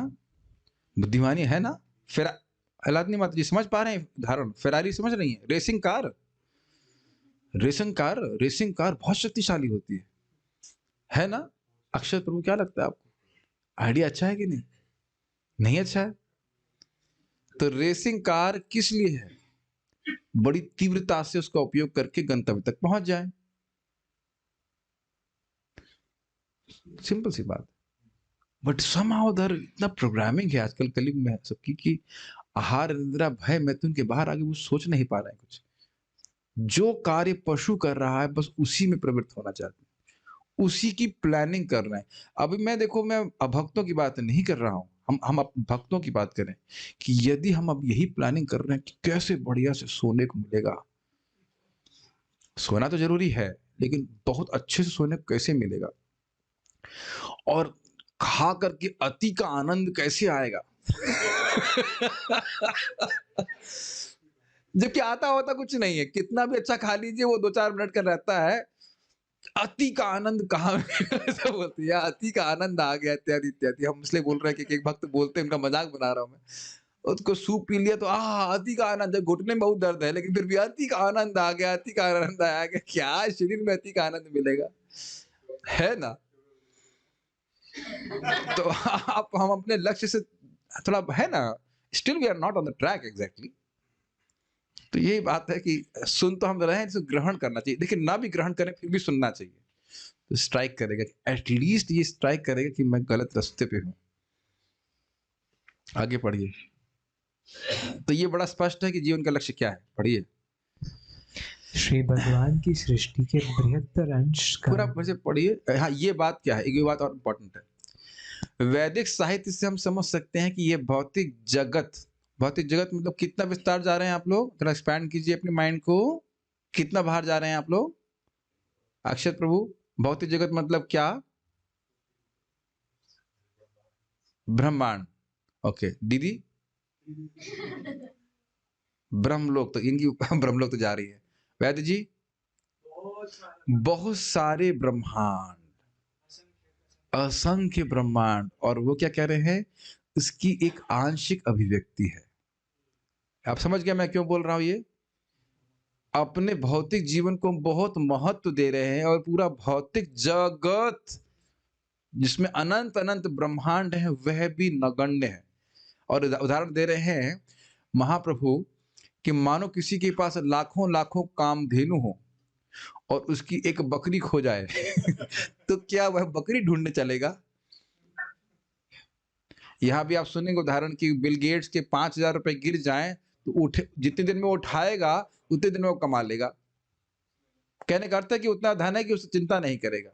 बुद्धिमानी है ना। फिर अलादनी माता जी समझ पा रहे हैं उदाहरण? फेरारी समझ रही है? रेसिंग कार, रेसिंग कार बहुत शक्तिशाली होती है ना। अक्षय प्रभु, क्या लगता है आपको? आइडिया अच्छा है कि नहीं? नहीं अच्छा है? तो रेसिंग कार किस लिए है? बड़ी तीव्रता से उसका उपयोग करके गंतव्य तक पहुंच जाए। सिंपल सी बात। बट समहाउ उधर इतना प्रोग्रामिंग है आजकल कलयुग में सबकी, कि आहार निद्रा भय मैथुन के बाहर आगे वो सोच नहीं पा रहे हैं कुछ। जो कार्य पशु कर रहा है बस उसी में प्रवृत्त होना चाहते हैं, उसी की प्लानिंग कर रहे हैं। अभी मैं देखो, मैं अभक्तों की बात नहीं कर रहा हूं, हम भक्तों की बात करें कि यदि हम अब यही प्लानिंग कर रहे हैं कि कैसे बढ़िया से सोने को मिलेगा। सोना तो जरूरी है, लेकिन बहुत अच्छे से सोने को कैसे मिलेगा, और खा करके अति का आनंद कैसे आएगा। जबकि आता होता कुछ नहीं है, कितना भी अच्छा खा लीजिए वो 2-4 मिनट का रहता है। अति का आनंद कहाँ? ऐसा बोलते हैं, अति का आनंद आ गया, इत्यादि इत्यादि। हम इसलिए बोल रहे हैं कि एक भक्त बोलते हैं, उनका मजाक बना रहा हूं मैं। उसको सूप पी लिया तो अति का आनंद, घुटने में बहुत दर्द है लेकिन फिर भी अति का आनंद आ गया, अति का आनंद आ गया। क्या शरीर में अति का आनंद मिलेगा, है ना। तो आप, हम अपने लक्ष्य से थोड़ा, है ना, still we are not on the track exactly. तो यही बात है कि सुन तो हम रहे हैं, इसे ग्रहण करना चाहिए, लेकिन ना भी ग्रहण करें फिर भी सुनना चाहिए। तो स्ट्राइक करेगा, एटलीस्ट ये स्ट्राइक करेगा कि मैं गलत रास्ते पे हूं। आगे पढ़िए। तो ये बड़ा स्पष्ट है कि जीवन का लक्ष्य क्या है, पढ़िए। श्री भगवान की सृष्टि के बृहत्तर अंश का पूरा फिर से पढ़िए। हाँ, ये बात क्या है, एक बात और इम्पोर्टेंट है। वैदिक साहित्य से हम समझ सकते हैं कि ये भौतिक जगत मतलब कितना विस्तार जा रहे हैं आप लोग, थोड़ा एक्सपैंड कीजिए अपने माइंड को। कितना बाहर जा रहे हैं आप लोग, अक्षत प्रभु? भौतिक जगत मतलब क्या? ब्रह्मांड। ओके दीदी, ब्रह्मलोक तो इनकी ब्रह्मलोक तो जा रही है। वैद्य जी, बहुत सारे ब्रह्मांड, असंख्य ब्रह्मांड, और वो क्या कह रहे हैं, उसकी एक आंशिक अभिव्यक्ति है। आप समझ गए मैं क्यों बोल रहा हूं ये? अपने भौतिक जीवन को बहुत महत्व दे रहे हैं, और पूरा भौतिक जगत जिसमें अनंत अनंत ब्रह्मांड है वह भी नगण्य है। और उदाहरण दे रहे हैं महाप्रभु कि मानो किसी के पास लाखों लाखों कामधेनु हो और उसकी एक बकरी खो जाए तो क्या वह बकरी ढूंढने चलेगा? यहाँ भी आप सुनेंगे उदाहरण कि बिल गेट्स के 5,000 रुपए गिर जाएं तो उठे, जितने दिन में वो उठाएगा उतने दिन में वो कमा लेगा। कहने का अर्थ है कि उतना धन है कि उससे चिंता नहीं करेगा।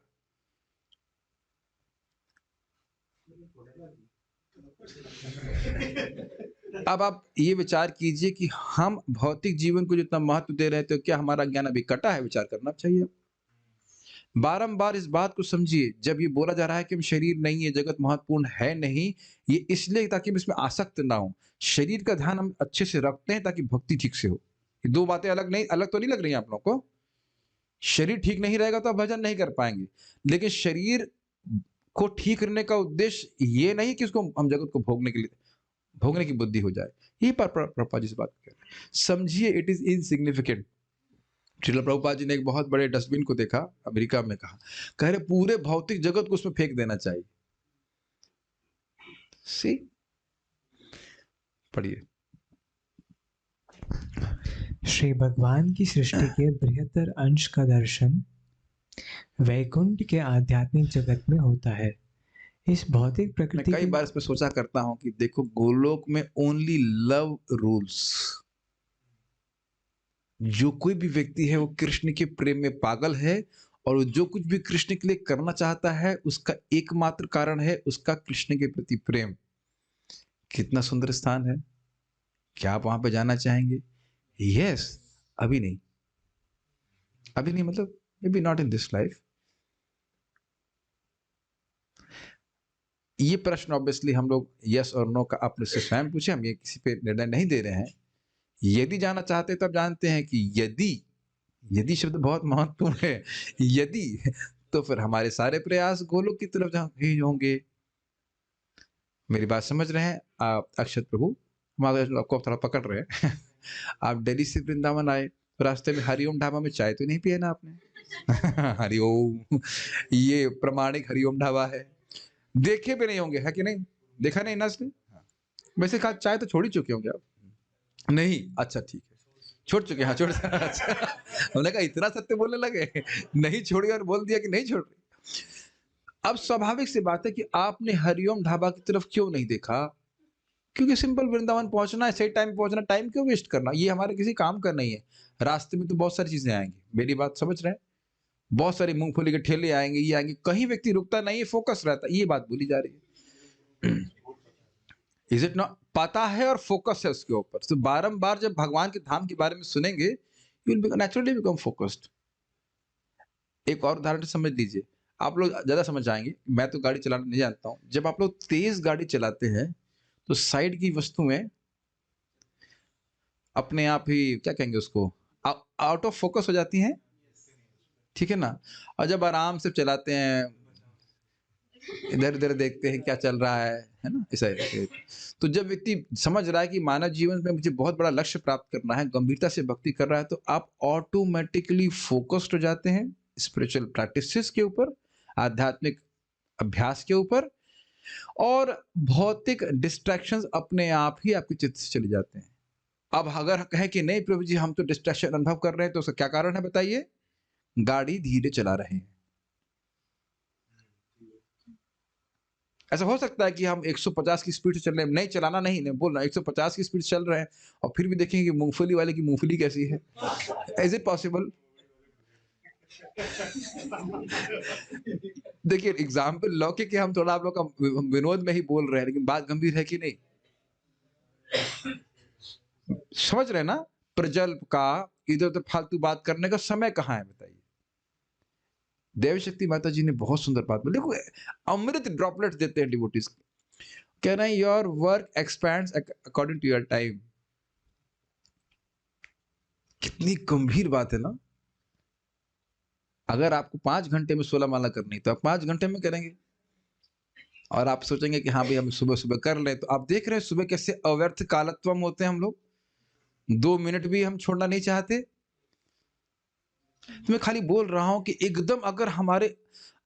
अब आप ये विचार कीजिए कि हम भौतिक जीवन को जितना महत्व दे रहे हैं तो क्या हमारा ज्ञान अभी कटा है? विचार करना चाहिए। बारंबार इस बात को समझिए, जब ये बोला जा रहा है कि हम शरीर नहीं है, जगत महत्वपूर्ण है नहीं, ये इसलिए ताकि हम इसमें आसक्त ना हो। शरीर का ध्यान हम अच्छे से रखते हैं ताकि भक्ति ठीक से हो। ये दो बातें अलग तो नहीं लग रही हैं आप लोगों को? शरीर ठीक नहीं रहेगा तो आप भजन नहीं कर पाएंगे, लेकिन शरीर को ठीक करने का उद्देश्य ये नहीं कि उसको हम जगत को भोगने की बुद्धि हो जाए। यही प्रभुपाद जी से बात कर रहे हैं। समझिए, it is insignificant. Srila Prabhupada ji ने एक बहुत बड़े डस्टबिन को देखा अमेरिका में, कह रहे पूरे भौतिक जगत को उसमें फेंक देना चाहिए। सी, पढ़िए। श्री भगवान की सृष्टि के बृहत्तर अंश का दर्शन वैकुंठ के आध्यात्मिक जगत में होता है। इस भौतिक मैं प्रकृति कई के बार इस पर सोचा करता हूं कि देखो, गोलोक में ओनली लव रूल्स। जो कोई भी व्यक्ति है वो कृष्ण के प्रेम में पागल है, और जो कुछ भी कृष्ण के लिए करना चाहता है उसका एकमात्र कारण है उसका कृष्ण के प्रति प्रेम। कितना सुंदर स्थान है! क्या आप वहां पे जाना चाहेंगे? यस। अभी नहीं, अभी नहीं, मतलब may be not in this life. ये प्रश्न ऑब्वियसली हम लोग यस और नो का अपने से स्वयं पूछे, हम ये किसी पे निर्णय नहीं दे रहे हैं। यदि जाना चाहते तो आप जानते हैं कि यदि, यदि शब्द बहुत महत्वपूर्ण है। यदि, तो फिर हमारे सारे प्रयास गोलोक की तरफ ही होंगे। मेरी बात समझ रहे हैं आप अक्षत प्रभु? हम आपको थोड़ा पकड़ रहे हैं आप दिल्ली से वृंदावन आए तो रास्ते में हरिओम ढाबा में चाय तो नहीं पिया ना आपने? हरिओम, ये प्रमाणिक हरिओम ढाबा है। देखे भी नहीं होंगे, है कि नहीं? देखा नहीं ना इसने? वैसे कहा चाय तो छोड़ ही चुके होंगे आप? नहीं, अच्छा ठीक है, छोड़ चुके हैं, हाँ छोड़ अच्छा। हमने कहा इतना सत्य बोलने लगे, नहीं छोड़ी और बोल दिया कि नहीं छोड़ रही। अब स्वाभाविक सी बात है कि आपने हरिओम ढाबा की तरफ क्यों नहीं देखा? क्योंकि सिंपल वृंदावन पहुंचना है, सही टाइम पे पहुंचना, टाइम क्यों वेस्ट करना? ये हमारे किसी काम का नहीं है। रास्ते में तो बहुत सारी चीजें आएंगी, मेरी बात समझ रहे हैं? बहुत सारी मूंगफली के ठेले आएंगे, ये आएंगे, कहीं व्यक्ति रुकता नहीं है, फोकस रहता है, ये बात बोली जा रही है। Is it not? पता है और फोकस है उसके ऊपर। तो बारंबार जब भगवान के धाम के बारे में सुनेंगे, you will naturally become focused. एक और उदाहरण समझ लीजिए, आप लोग ज्यादा समझ जाएंगे, मैं तो गाड़ी चलाना नहीं जानता हूँ। जब आप लोग तेज गाड़ी चलाते हैं तो साइड की वस्तुएं अपने आप ही, क्या कहेंगे उसको, आउट ऑफ फोकस हो जाती हैं, ठीक है ना? और जब आराम से चलाते हैं, इधर उधर देखते हैं क्या चल रहा है ना, ऐसा है। तो जब व्यक्ति समझ रहा है कि मानव जीवन में मुझे बहुत बड़ा लक्ष्य प्राप्त करना है, गंभीरता से भक्ति कर रहा है, तो आप ऑटोमेटिकली फोकस्ड हो जाते हैं स्पिरिचुअल प्रैक्टिसेस के ऊपर, आध्यात्मिक अभ्यास के ऊपर, और भौतिक डिस्ट्रैक्शंस अपने आप ही आपके चित्त से चले जाते हैं। अब अगर कहें कि नहीं प्रभु जी हम तो डिस्ट्रैक्शन अनुभव कर रहे हैं, तो उसका क्या कारण है बताइए? गाड़ी धीरे चला रहे हैं। ऐसा हो सकता है कि हम 150 की स्पीड से चल रहे हैं, नहीं चलाना नहीं, मैं बोल रहा हूँ 150 की स्पीड से चल रहे हैं और फिर भी देखेंगे कि मूँगफली वाले की मूँगफली कैसी है? Is it possible? देखिए एग्ज़ाम्पल लौकिक है कि हम थोड़ा आप लोग का विनोद में ही बोल रहे हैं, लेकिन बात गंभीर है कि नहीं? समझ रहे हैं ना? प्रजल्प का इधर-उधर फालतू बात करने का समय कहाँ है बताइए? देवशक्ति माता जी ने बहुत सुंदर बात बोली। देखो अमृत ड्रॉपलेट्स देते हैं डिवोटीज़ को। कह रहे हैं your work expands according to your time. कितनी गंभीर बात है ना? अगर आपको 5 घंटे में 16 माला करनी है, तो आप 5 घंटे में करेंगे। और आप सोचेंगे कि हाँ भाई हम सुबह-सुबह कर लें, तो आप देख रहे हैं सुबह कैसे अव्यर्थ कालत्वम होते हैं हम लोग। 2 मिनट भी हम छोड़ना नहीं चाहते। तो मैं खाली बोल रहा हूँ कि एकदम अगर हमारे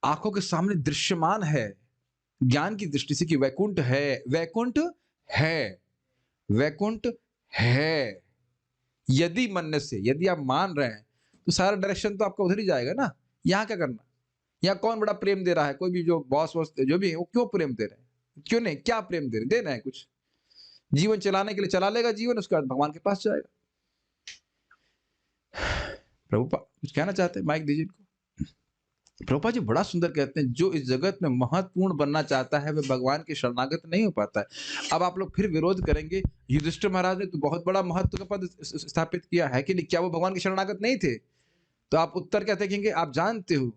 आँखों के सामने दृश्यमान है, ज्ञान की दृष्टि से कि वैकुंठ है, वैकुंठ है, वैकुंठ है। यदि मानने से, यदि आप मान रहे हैं, तो सारा डायरेक्शन तो आपका उधर ही जाएगा ना। यहाँ क्या करना? यहाँ कौन बड़ा प्रेम दे रहा है? कोई भी जो बॉस-वॉस जो भी है, वो क्यों प्रेम दे रहे हैं? क्यों नहीं? क्या प्रेम दे रहे हैं? दे रहे हैं कुछ। जीवन चलाने के लिए चला लेगा जीवन, उसके बाद भगवान के पास जाएगा। प्रभुपाद कुछ कहना चाहते हैं? माइक दीजिए इनको। प्रभुपाद जी बड़ा सुंदर कहते हैं, जो इस जगत में महत्वपूर्ण बनना चाहता है, वह भगवान के शरणागत नहीं हो पाता है। अब आप लोग फिर विरोध करेंगे, युधिष्ठिर महाराज ने तो बहुत बड़ा महत्व का पद स्थापित किया है कि नहीं? क्या वो भगवान के शरणागत नहीं थे? तो आप उत्तर क्या देखेंगे? आप जानते हो,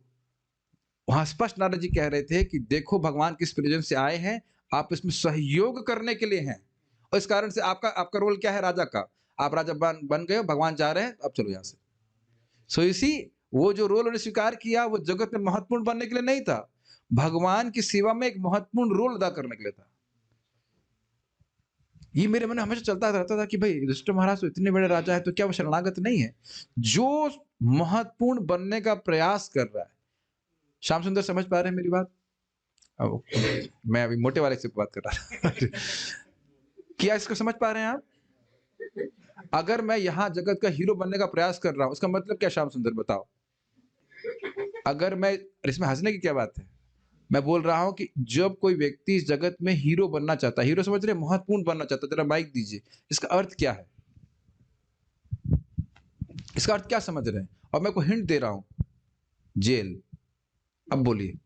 वहाँ स्पष्ट नारद जी कह रहे थे कि देखो भगवान किस प्रेजेंस से आए हैं, आप इसमें सहयोग करने के लिए हैं। और इस कारण से आपका आपका रोल क्या है राजा का? आप राजा बन गए हो, भगवान जा रहे हैं, अब चलो यहाँ से। सो इसी वो जो रोल उन्होंने स्वीकार किया, वो जगत में महत्वपूर्ण बनने के लिए नहीं था। भगवान की सेवा में एक महत्वपूर्ण रोल अदा करने के लिए था। ये मेरे मन में हमेशा चलता रहता था कि भाई युधिष्ठिर महाराज तो इतने बड़े राजा है, तो क्या वो शरणागत नहीं है? जो महत्वपूर्ण बनने का प्रयास कर रहा है। श्याम सुंदर समझ पा रहे हैं मेरी बात? मैं अभी मोटे वाले से बात कर रहा था। क्या इसको समझ पा रहे हैं आप? अगर मैं यहाँ जगत का हीरो बनने का प्रयास कर रहा हूँ, उसका मतलब क्या श्याम सुंदर बताओ? अगर मैं इसमें हँसने की क्या बात है? मैं बोल रहा हूँ कि जब कोई व्यक्ति इस जगत में हीरो बनना चाहता है, हीरो समझ रहे हैं? महत्वपूर्ण बनना चाहता है, ज़रा माइक दीजिए। इसका अर्थ क्या है? इसका अर्थ क्या समझ रहे हैं? और मैं आपको हिंट दे रहा हूँ, जेल। अब बोलिए।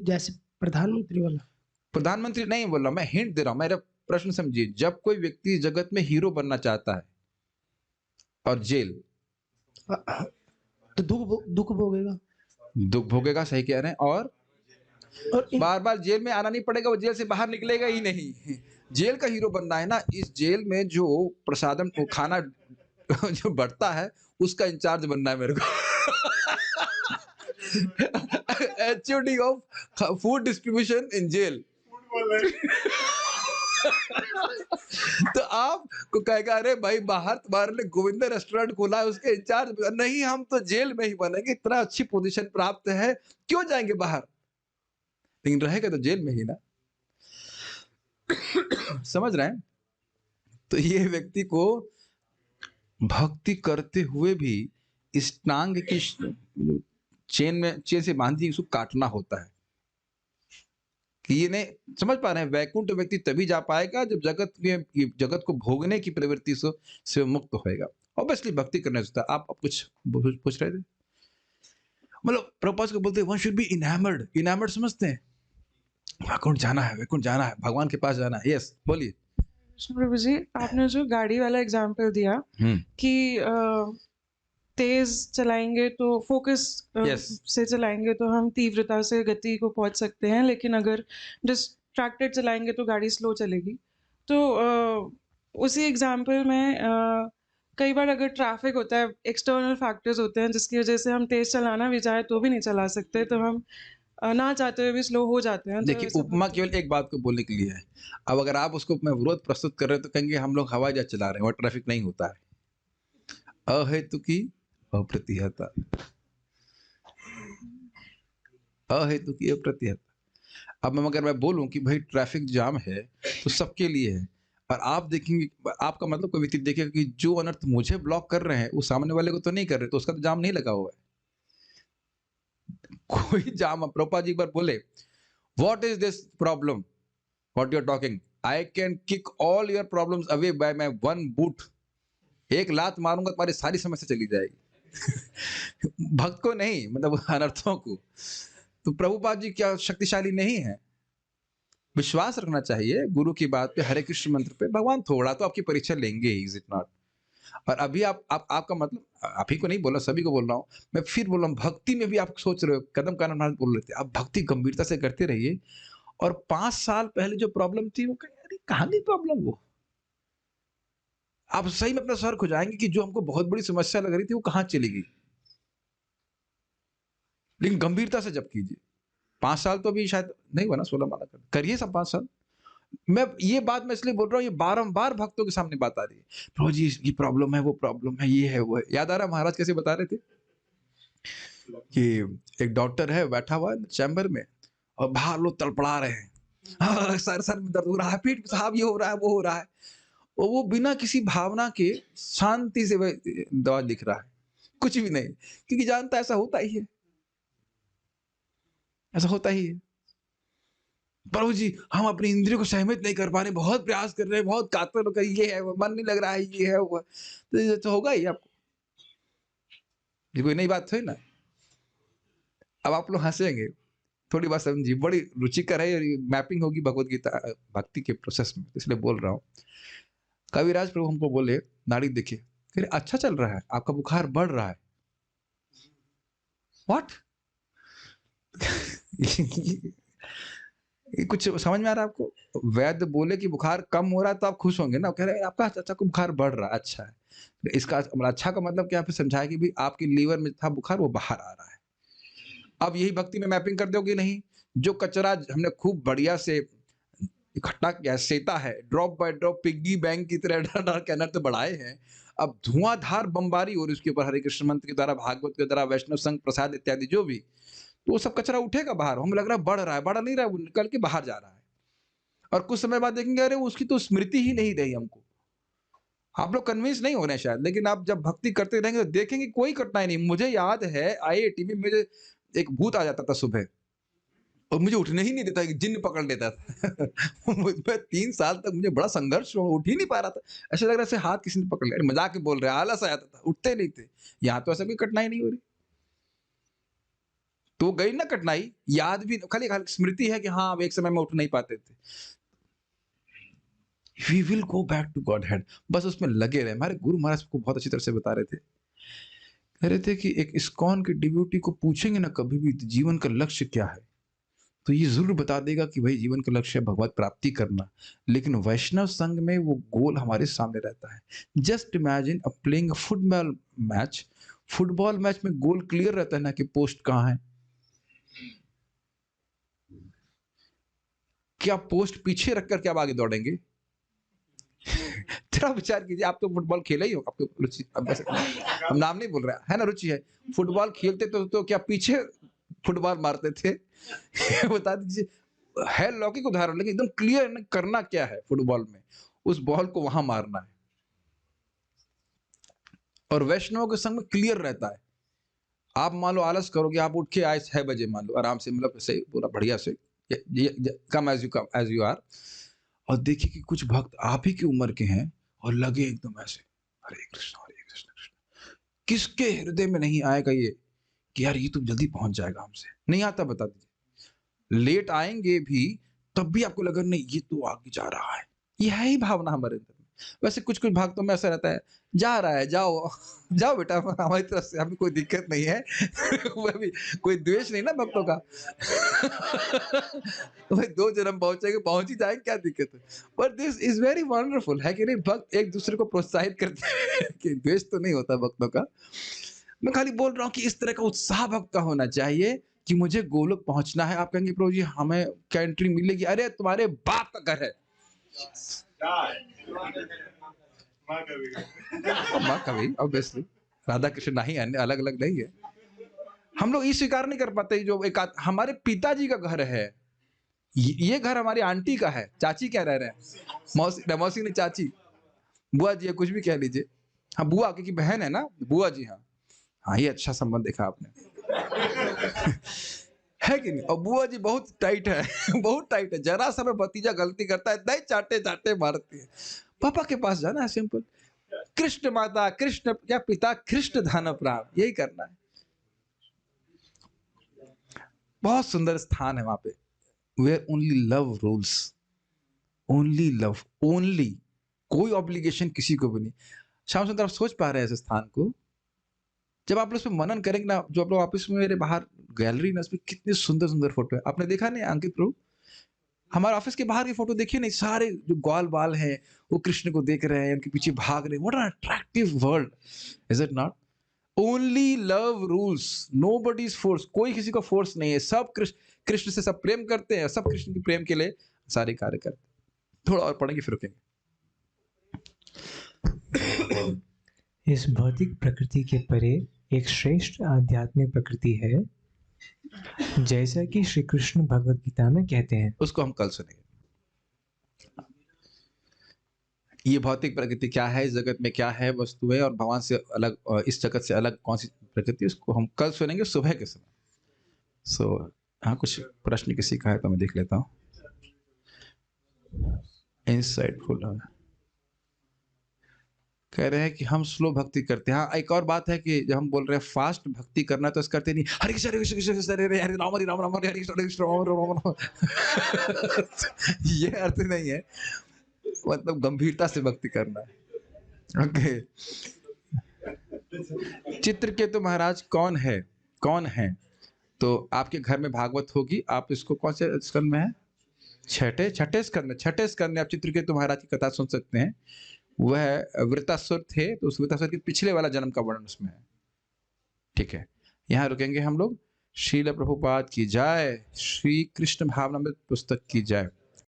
जैसे प्रधानमंत्री वाला। प्रधानमंत्री नहीं बोल रहा, मैं हिंट दे रहा हूँ, मेरा प्रश्न समझिए। जब कोई व्यक्ति जगत में हीरो बनना चाहता है और जेल, तो दुख भोगेगा। दुख भोगेगा, सही कह रहे हैं। और और बार बार जेल में आना नहीं पड़ेगा, वो जेल से बाहर निकलेगा ही नहीं। जेल का हीरो बनना है ना। इस जेल में जो प्रसादम को खाना जो बढ़ता है, उसका इंचार्ज बनना है मेरे को। HOD of food distribution in jail. तो आप को कहेगा अरे भाई बाहर तुम्हारे लिए गोविंदा रेस्टोरेंट खोला है, उसके इंचार्ज नहीं, हम तो जेल में ही बनेंगे, इतना अच्छी पोजीशन प्राप्त है, क्यों जाएंगे बाहर? लेकिन रहेगा तो जेल में ही ना। समझ रहे हैं? तो ये व्यक्ति को भक्ति करते हुए भी इस टांग की चेन से बांधी उसको काटना होता है। कि ये नहीं समझ पा रहे हैं? वैकुंठ व्यक्ति तभी जा पाएगा जब जगत को भोगने की प्रवृत्ति से मुक्त होएगा। ऑब्वियसली भक्ति करने से आप कुछ पूछ रहे थे? मतलब प्रभुपाद को बोलते हैं वन शुड बी इनैमर्ड। इनैमर्ड समझते हैं? वैकुंठ जाना है, वैकुंठ जाना है, भगवान के पास जाना है। यस, बोलिए। प्रभु जी, आपने जो गाड़ी वाला एग्जाम्पल दिया कि तेज चलाएंगे तो फोकस Yes. से चलाएंगे तो हम तीव्रता से गति को पहुंच सकते हैं, लेकिन अगर डिस्ट्रैक्टेड चलाएंगे तो गाड़ी स्लो चलेगी। तो उसी एग्जाम्पल में कई बार अगर ट्रैफिक होता है, एक्सटर्नल फैक्टर्स होते हैं जिसकी वजह से हम तेज चलाना भी चाहे तो भी नहीं चला सकते, तो हम ना चाहते हुए भी स्लो हो जाते हैं। देखिए तो उपमा केवल एक बात को बोलने के लिए है। अब अगर आप उसको मैं विरोध प्रस्तुत कर रहे हैं तो कहेंगे हम लोग हवाई जहाज चला रहे हैं और ट्रैफिक नहीं होता है। अहेतुकी अप्रतिहता, अहेतुकी अप्रतिहता। अब अगर मैं बोलूं कि भाई ट्रैफिक जाम है तो सबके लिए है, और आप देखेंगे, आपका मतलब कोई व्यक्ति देखेगा कि जो अनर्थ मुझे ब्लॉक कर रहे हैं वो सामने वाले को तो नहीं कर रहे, तो उसका तो जाम नहीं लगा हुआ है। कोई जाम, प्रभुपाद जी एक बार बोले What is this problem? What you're talking? I can kick all your problems away by my one boot. एक लात मारूंगा तुम्हारी सारी समस्या चली जाएगी। भक्त को नहीं, मतलब अनर्थों को। तो प्रभुपाद जी क्या शक्तिशाली नहीं है? विश्वास रखना चाहिए गुरु की बात पे, हरे कृष्ण मंत्र पे। भगवान थोड़ा तो आपकी परीक्षा लेंगे, इज इट नॉट? और अभी आपका मतलब, आप ही को नहीं बोला, सभी को बोल रहा हूँ मैं, फिर बोल रहा हूँ, भक्ति में भी आप सोच रहे हो, कदम कानन महाराज बोल रहे थे, आप भक्ति गंभीरता से करते रहिए। और 5 साल पहले जो प्रॉब्लम थी वो अरे कहाँ गई प्रॉब्लम? वो आप सही में अपना सर खुजाएंगे कि जो हमको बहुत बड़ी समस्या लग रही थी वो कहाँ चली गई। लेकिन गंभीरता से जब कीजिए। 5 साल तो अभी शायद नहीं हुआ ना, 16 माला करिए सब 5 साल। मैं ये बात मैं इसलिए बोल रहा हूँ, ये बारंबार भक्तों के सामने बात आ रही है, प्रभु जी ये प्रॉब्लम है, वो प्रॉब्लम है, ये है, वो है। याद आ रहा महाराज कैसे बता रहे थे कि एक डॉक्टर है बैठा हुआ है चैम्बर में और बाहर लोग तड़पड़ा रहे हैं, सर में दर्द हो रहा है, पीठ साहब ये हो रहा है, वो हो रहा है, और वो बिना किसी भावना के शांति से दवा लिख रहा है, कुछ भी नहीं, क्योंकि जानता है ऐसा होता ही है, ऐसा होता ही है। प्रभु जी हम अपनी इंद्रियों को सहमित नहीं कर पा रहे, बहुत प्रयास कर रहे हैं, बहुत कातर होकर, ये है वो, मन नहीं लग रहा है, ये है वो, तो होगा ही आपको। ये कोई नई बात थोड़ी ना। अब आप लोग हंसेंगे, थोड़ी बात समझिए, बड़ी रुचिकर है, और मैपिंग होगी भगवत गीता भक्ति के प्रोसेस में, इसलिए बोल रहा हूँ। कविराज प्रभु हमको बोले, नाड़ी देखिए, फिर अच्छा चल रहा है, आपका बुखार बढ़ रहा है। व्हाट? ये कुछ समझ में आ रहा है आपको? वैद्य बोले कि बुखार कम हो रहा है तो आप खुश होंगे ना, कह रहे हैं आपका अच्छा को बुखार बढ़ रहा है, अच्छा है। इसका अच्छा का मतलब क्या? फिर समझाया कि भी आपके लीवर में था बुखार, वो बाहर आ रहा है। अब यही भक्ति में मैपिंग कर दोगे नहीं? जो कचरा हमने खूब बढ़िया से इकट्ठा किया, सेता है, drop by drop piggy bank की तरह डाल कैनर तो बढ़ाए हैं, अब धुआंधार बमबारी और उसके ऊपर हरे कृष्ण मंत्र के द्वारा, भागवत के द्वारा, वैष्णव संघ प्रसाद इत्यादि जो भी, तो वो सब कचरा उठेगा बाहर। हमें लग रहा है बढ़ रहा है, बढ़ नहीं रहा है, वो निकल के बाहर जा रहा है। और कुछ समय बाद देखेंगे अरे उसकी तो स्मृति ही नहीं रही हमको। आप लोग कन्विंस नहीं हो रहे शायद, लेकिन आप जब भक्ति करते रहेंगे तो देखेंगे कोई कठिनाई नहीं। मुझे याद है IIT में मुझे एक भूत आ जाता था सुबह और मुझे उठने ही नहीं देता, जिन्न पकड़ लेता था। मैं 3 साल तक मुझे बड़ा संघर्ष, उठ ही नहीं पा रहा था, ऐसा लग रहा है हाथ किसी ने पकड़ लिया, मजाक बोल रहे, आलस आ जाता था, उठते नहीं थे। यहाँ तो ऐसा कोई कठिनाई नहीं हो रही, तो गई ना कठिनाई, याद भी खाली स्मृति है कि हाँ अब एक समय में उठ नहीं पाते थे। We will go back to Godhead, बस उसमें लगे रहे। हमारे गुरु महाराज को बहुत अच्छी तरह से बता रहे थे, कह रहे थे कि एक इस्कॉन के डिवोटी को पूछेंगे ना कभी भी जीवन का लक्ष्य क्या है, तो ये जरूर बता देगा कि भाई जीवन का लक्ष्य है भगवत प्राप्ति करना। लेकिन वैष्णव संघ में वो गोल हमारे सामने रहता है। Just imagine playing a football match, football match में गोल क्लियर रहता है ना कि पोस्ट कहाँ है। क्या पोस्ट पीछे रखकर क्या आप आगे दौड़ेंगे? थोड़ा विचार कीजिए, आप तो फुटबॉल खेले ही हो, आपको रुचि, हम नाम नहीं बोल रहे है ना, रुचि है। फुटबॉल खेलते तो क्या पीछे फुटबॉल मारते थे? बता दीजिए, है लौकिक उदाहरण, लेकिन एकदम क्लियर करना क्या है फुटबॉल में, उस बॉल को वहां मारना है। और वैष्णव के संग में क्लियर रहता है। आप मान लो आलस करोगे, आप उठ के आए 6 बजे, मान लो आराम से, मतलब सही पूरा बढ़िया से, कम एज यू आर, और देखिए कि कुछ भक्त आप ही की उम्र के हैं और लगे एकदम ऐसे, हरे कृष्ण कृष्ण। किसके हृदय में नहीं आएगा ये कि यार ये तो जल्दी पहुंच जाएगा हमसे? नहीं आता, बता दीजिए। लेट आएंगे भी तब भी आपको लगा नहीं ये तो आगे जा रहा है, ये है ही भावना हमारे अंदर में। वैसे कुछ भक्तों में ऐसा रहता है, जा रहा है, जाओ जाओ बेटा, हमारी तरफ से हमें कोई दिक्कत नहीं है। वह भी कोई द्वेष नहीं ना भक्तों का। भाई 2 जन्म पहुंचेंगे, पहुंच ही जाएंगे, क्या दिक्कत है? But this is very wonderful, है कि नहीं? भक्त एक दूसरे को प्रोत्साहित करते हैं कि द्वेष तो नहीं होता भक्तों का। मैं खाली बोल रहा हूँ कि इस तरह का उत्साह भक्त का होना चाहिए कि मुझे गोलोक पहुंचना है। आप कहेंगे प्रभु जी हमें क्या एंट्री मिलेगी? अरे तुम्हारे बाप का घर है। माँ कभी ऑब्वियसली, राधा कृष्ण नहीं है, अलग अलग नहीं है। हम लोग ये स्वीकार नहीं कर पाते जो एक हमारे पिताजी का घर है, ये घर हमारी आंटी का है, चाची क्या रह रहे हैं, मौसी ने चाची, बुआ जी, कुछ भी कह लीजिए। हाँ बुआ क्योंकि बहन है ना, बुआ जी। हाँ हाँ, ये अच्छा संबंध देखा आपने। है कि नहीं? और बुआ जी बहुत टाइट है बहुत टाइट है, जरा सा में भतीजा गलती करता है नहीं चाटे चाटे मारती है। पापा के पास जाना है, सिंपल, कृष्ण माता कृष्ण क्या पिता कृष्ण धन प्राण, यही करना है। बहुत सुंदर स्थान है वहां पे, where only love rules, only love, only, कोई ऑब्लिगेशन किसी को भी नहीं। श्याम सुंदर, आप सोच पा रहे हैं ऐसे स्थान को? जब आप लोग उस पर मनन करेंगे ना, जो आप लोग ऑफिस में मेरे बाहर गैलरी ना, उसमें कितने सुंदर सुंदर फोटो है, आपने देखा नहीं अंकित प्रभु? हमारे ऑफिस के बाहर की फोटो देखिए नहीं, सारे जो ग्वाल बाल हैं वो कृष्ण को देख रहे हैं, उनके पीछे भाग रहे हैं। What an attractive world, is it not? Only love rules, nobody's force, कोई किसी को फोर्स नहीं है, सब कृष्ण कृष्ण से सब प्रेम करते हैं, सब कृष्ण के प्रेम के लिए सारे कार्य करते हैं। थोड़ा और पढ़ेंगे फिर रुकेंगे। इस भौतिक प्रकृति के परे एक श्रेष्ठ आध्यात्मिक प्रकृति है, जैसा कि श्री कृष्ण भगवद गीता में कहते हैं। उसको हम कल सुनेंगे। ये भौतिक प्रकृति क्या है, इस जगत में क्या है वस्तु है, और भगवान से अलग और इस जगत से अलग कौन सी प्रकृति, उसको हम कल सुनेंगे सुबह के समय। हाँ, कुछ प्रश्न किसी का है तो मैं देख लेता हूँ। इंसाइटफुल कह रहे हैं कि हम स्लो भक्ति करते हैं। हाँ, एक और बात है कि जब हम बोल रहे हैं फास्ट भक्ति करना, तो करते नहीं हरे कृष्ण हरे कृष्ण कृष्ण कृष्ण हरे हरे हरे राम हरे राम राम हरे हरे कृष्ण हरे कृष्ण राम राम राम। ये अर्थ नहीं है, मतलब गंभीरता से भक्ति करना है। ओके, चित्रकेतु महाराज कौन है? कौन है? तो आपके घर में भागवत होगी, आप इसको कौन से स्कंद में है? छठे स्कंद में आप चित्रकेतु महाराज की कथा सुन सकते हैं। वह वृतासुर थे, तो उस वृतासुर के पिछले वाला जन्म का वर्णन उसमें है। ठीक है, यहाँ रुकेंगे हम लोग। श्रील प्रभुपाद की जय, श्री कृष्ण भावनामृत पुस्तक की जय।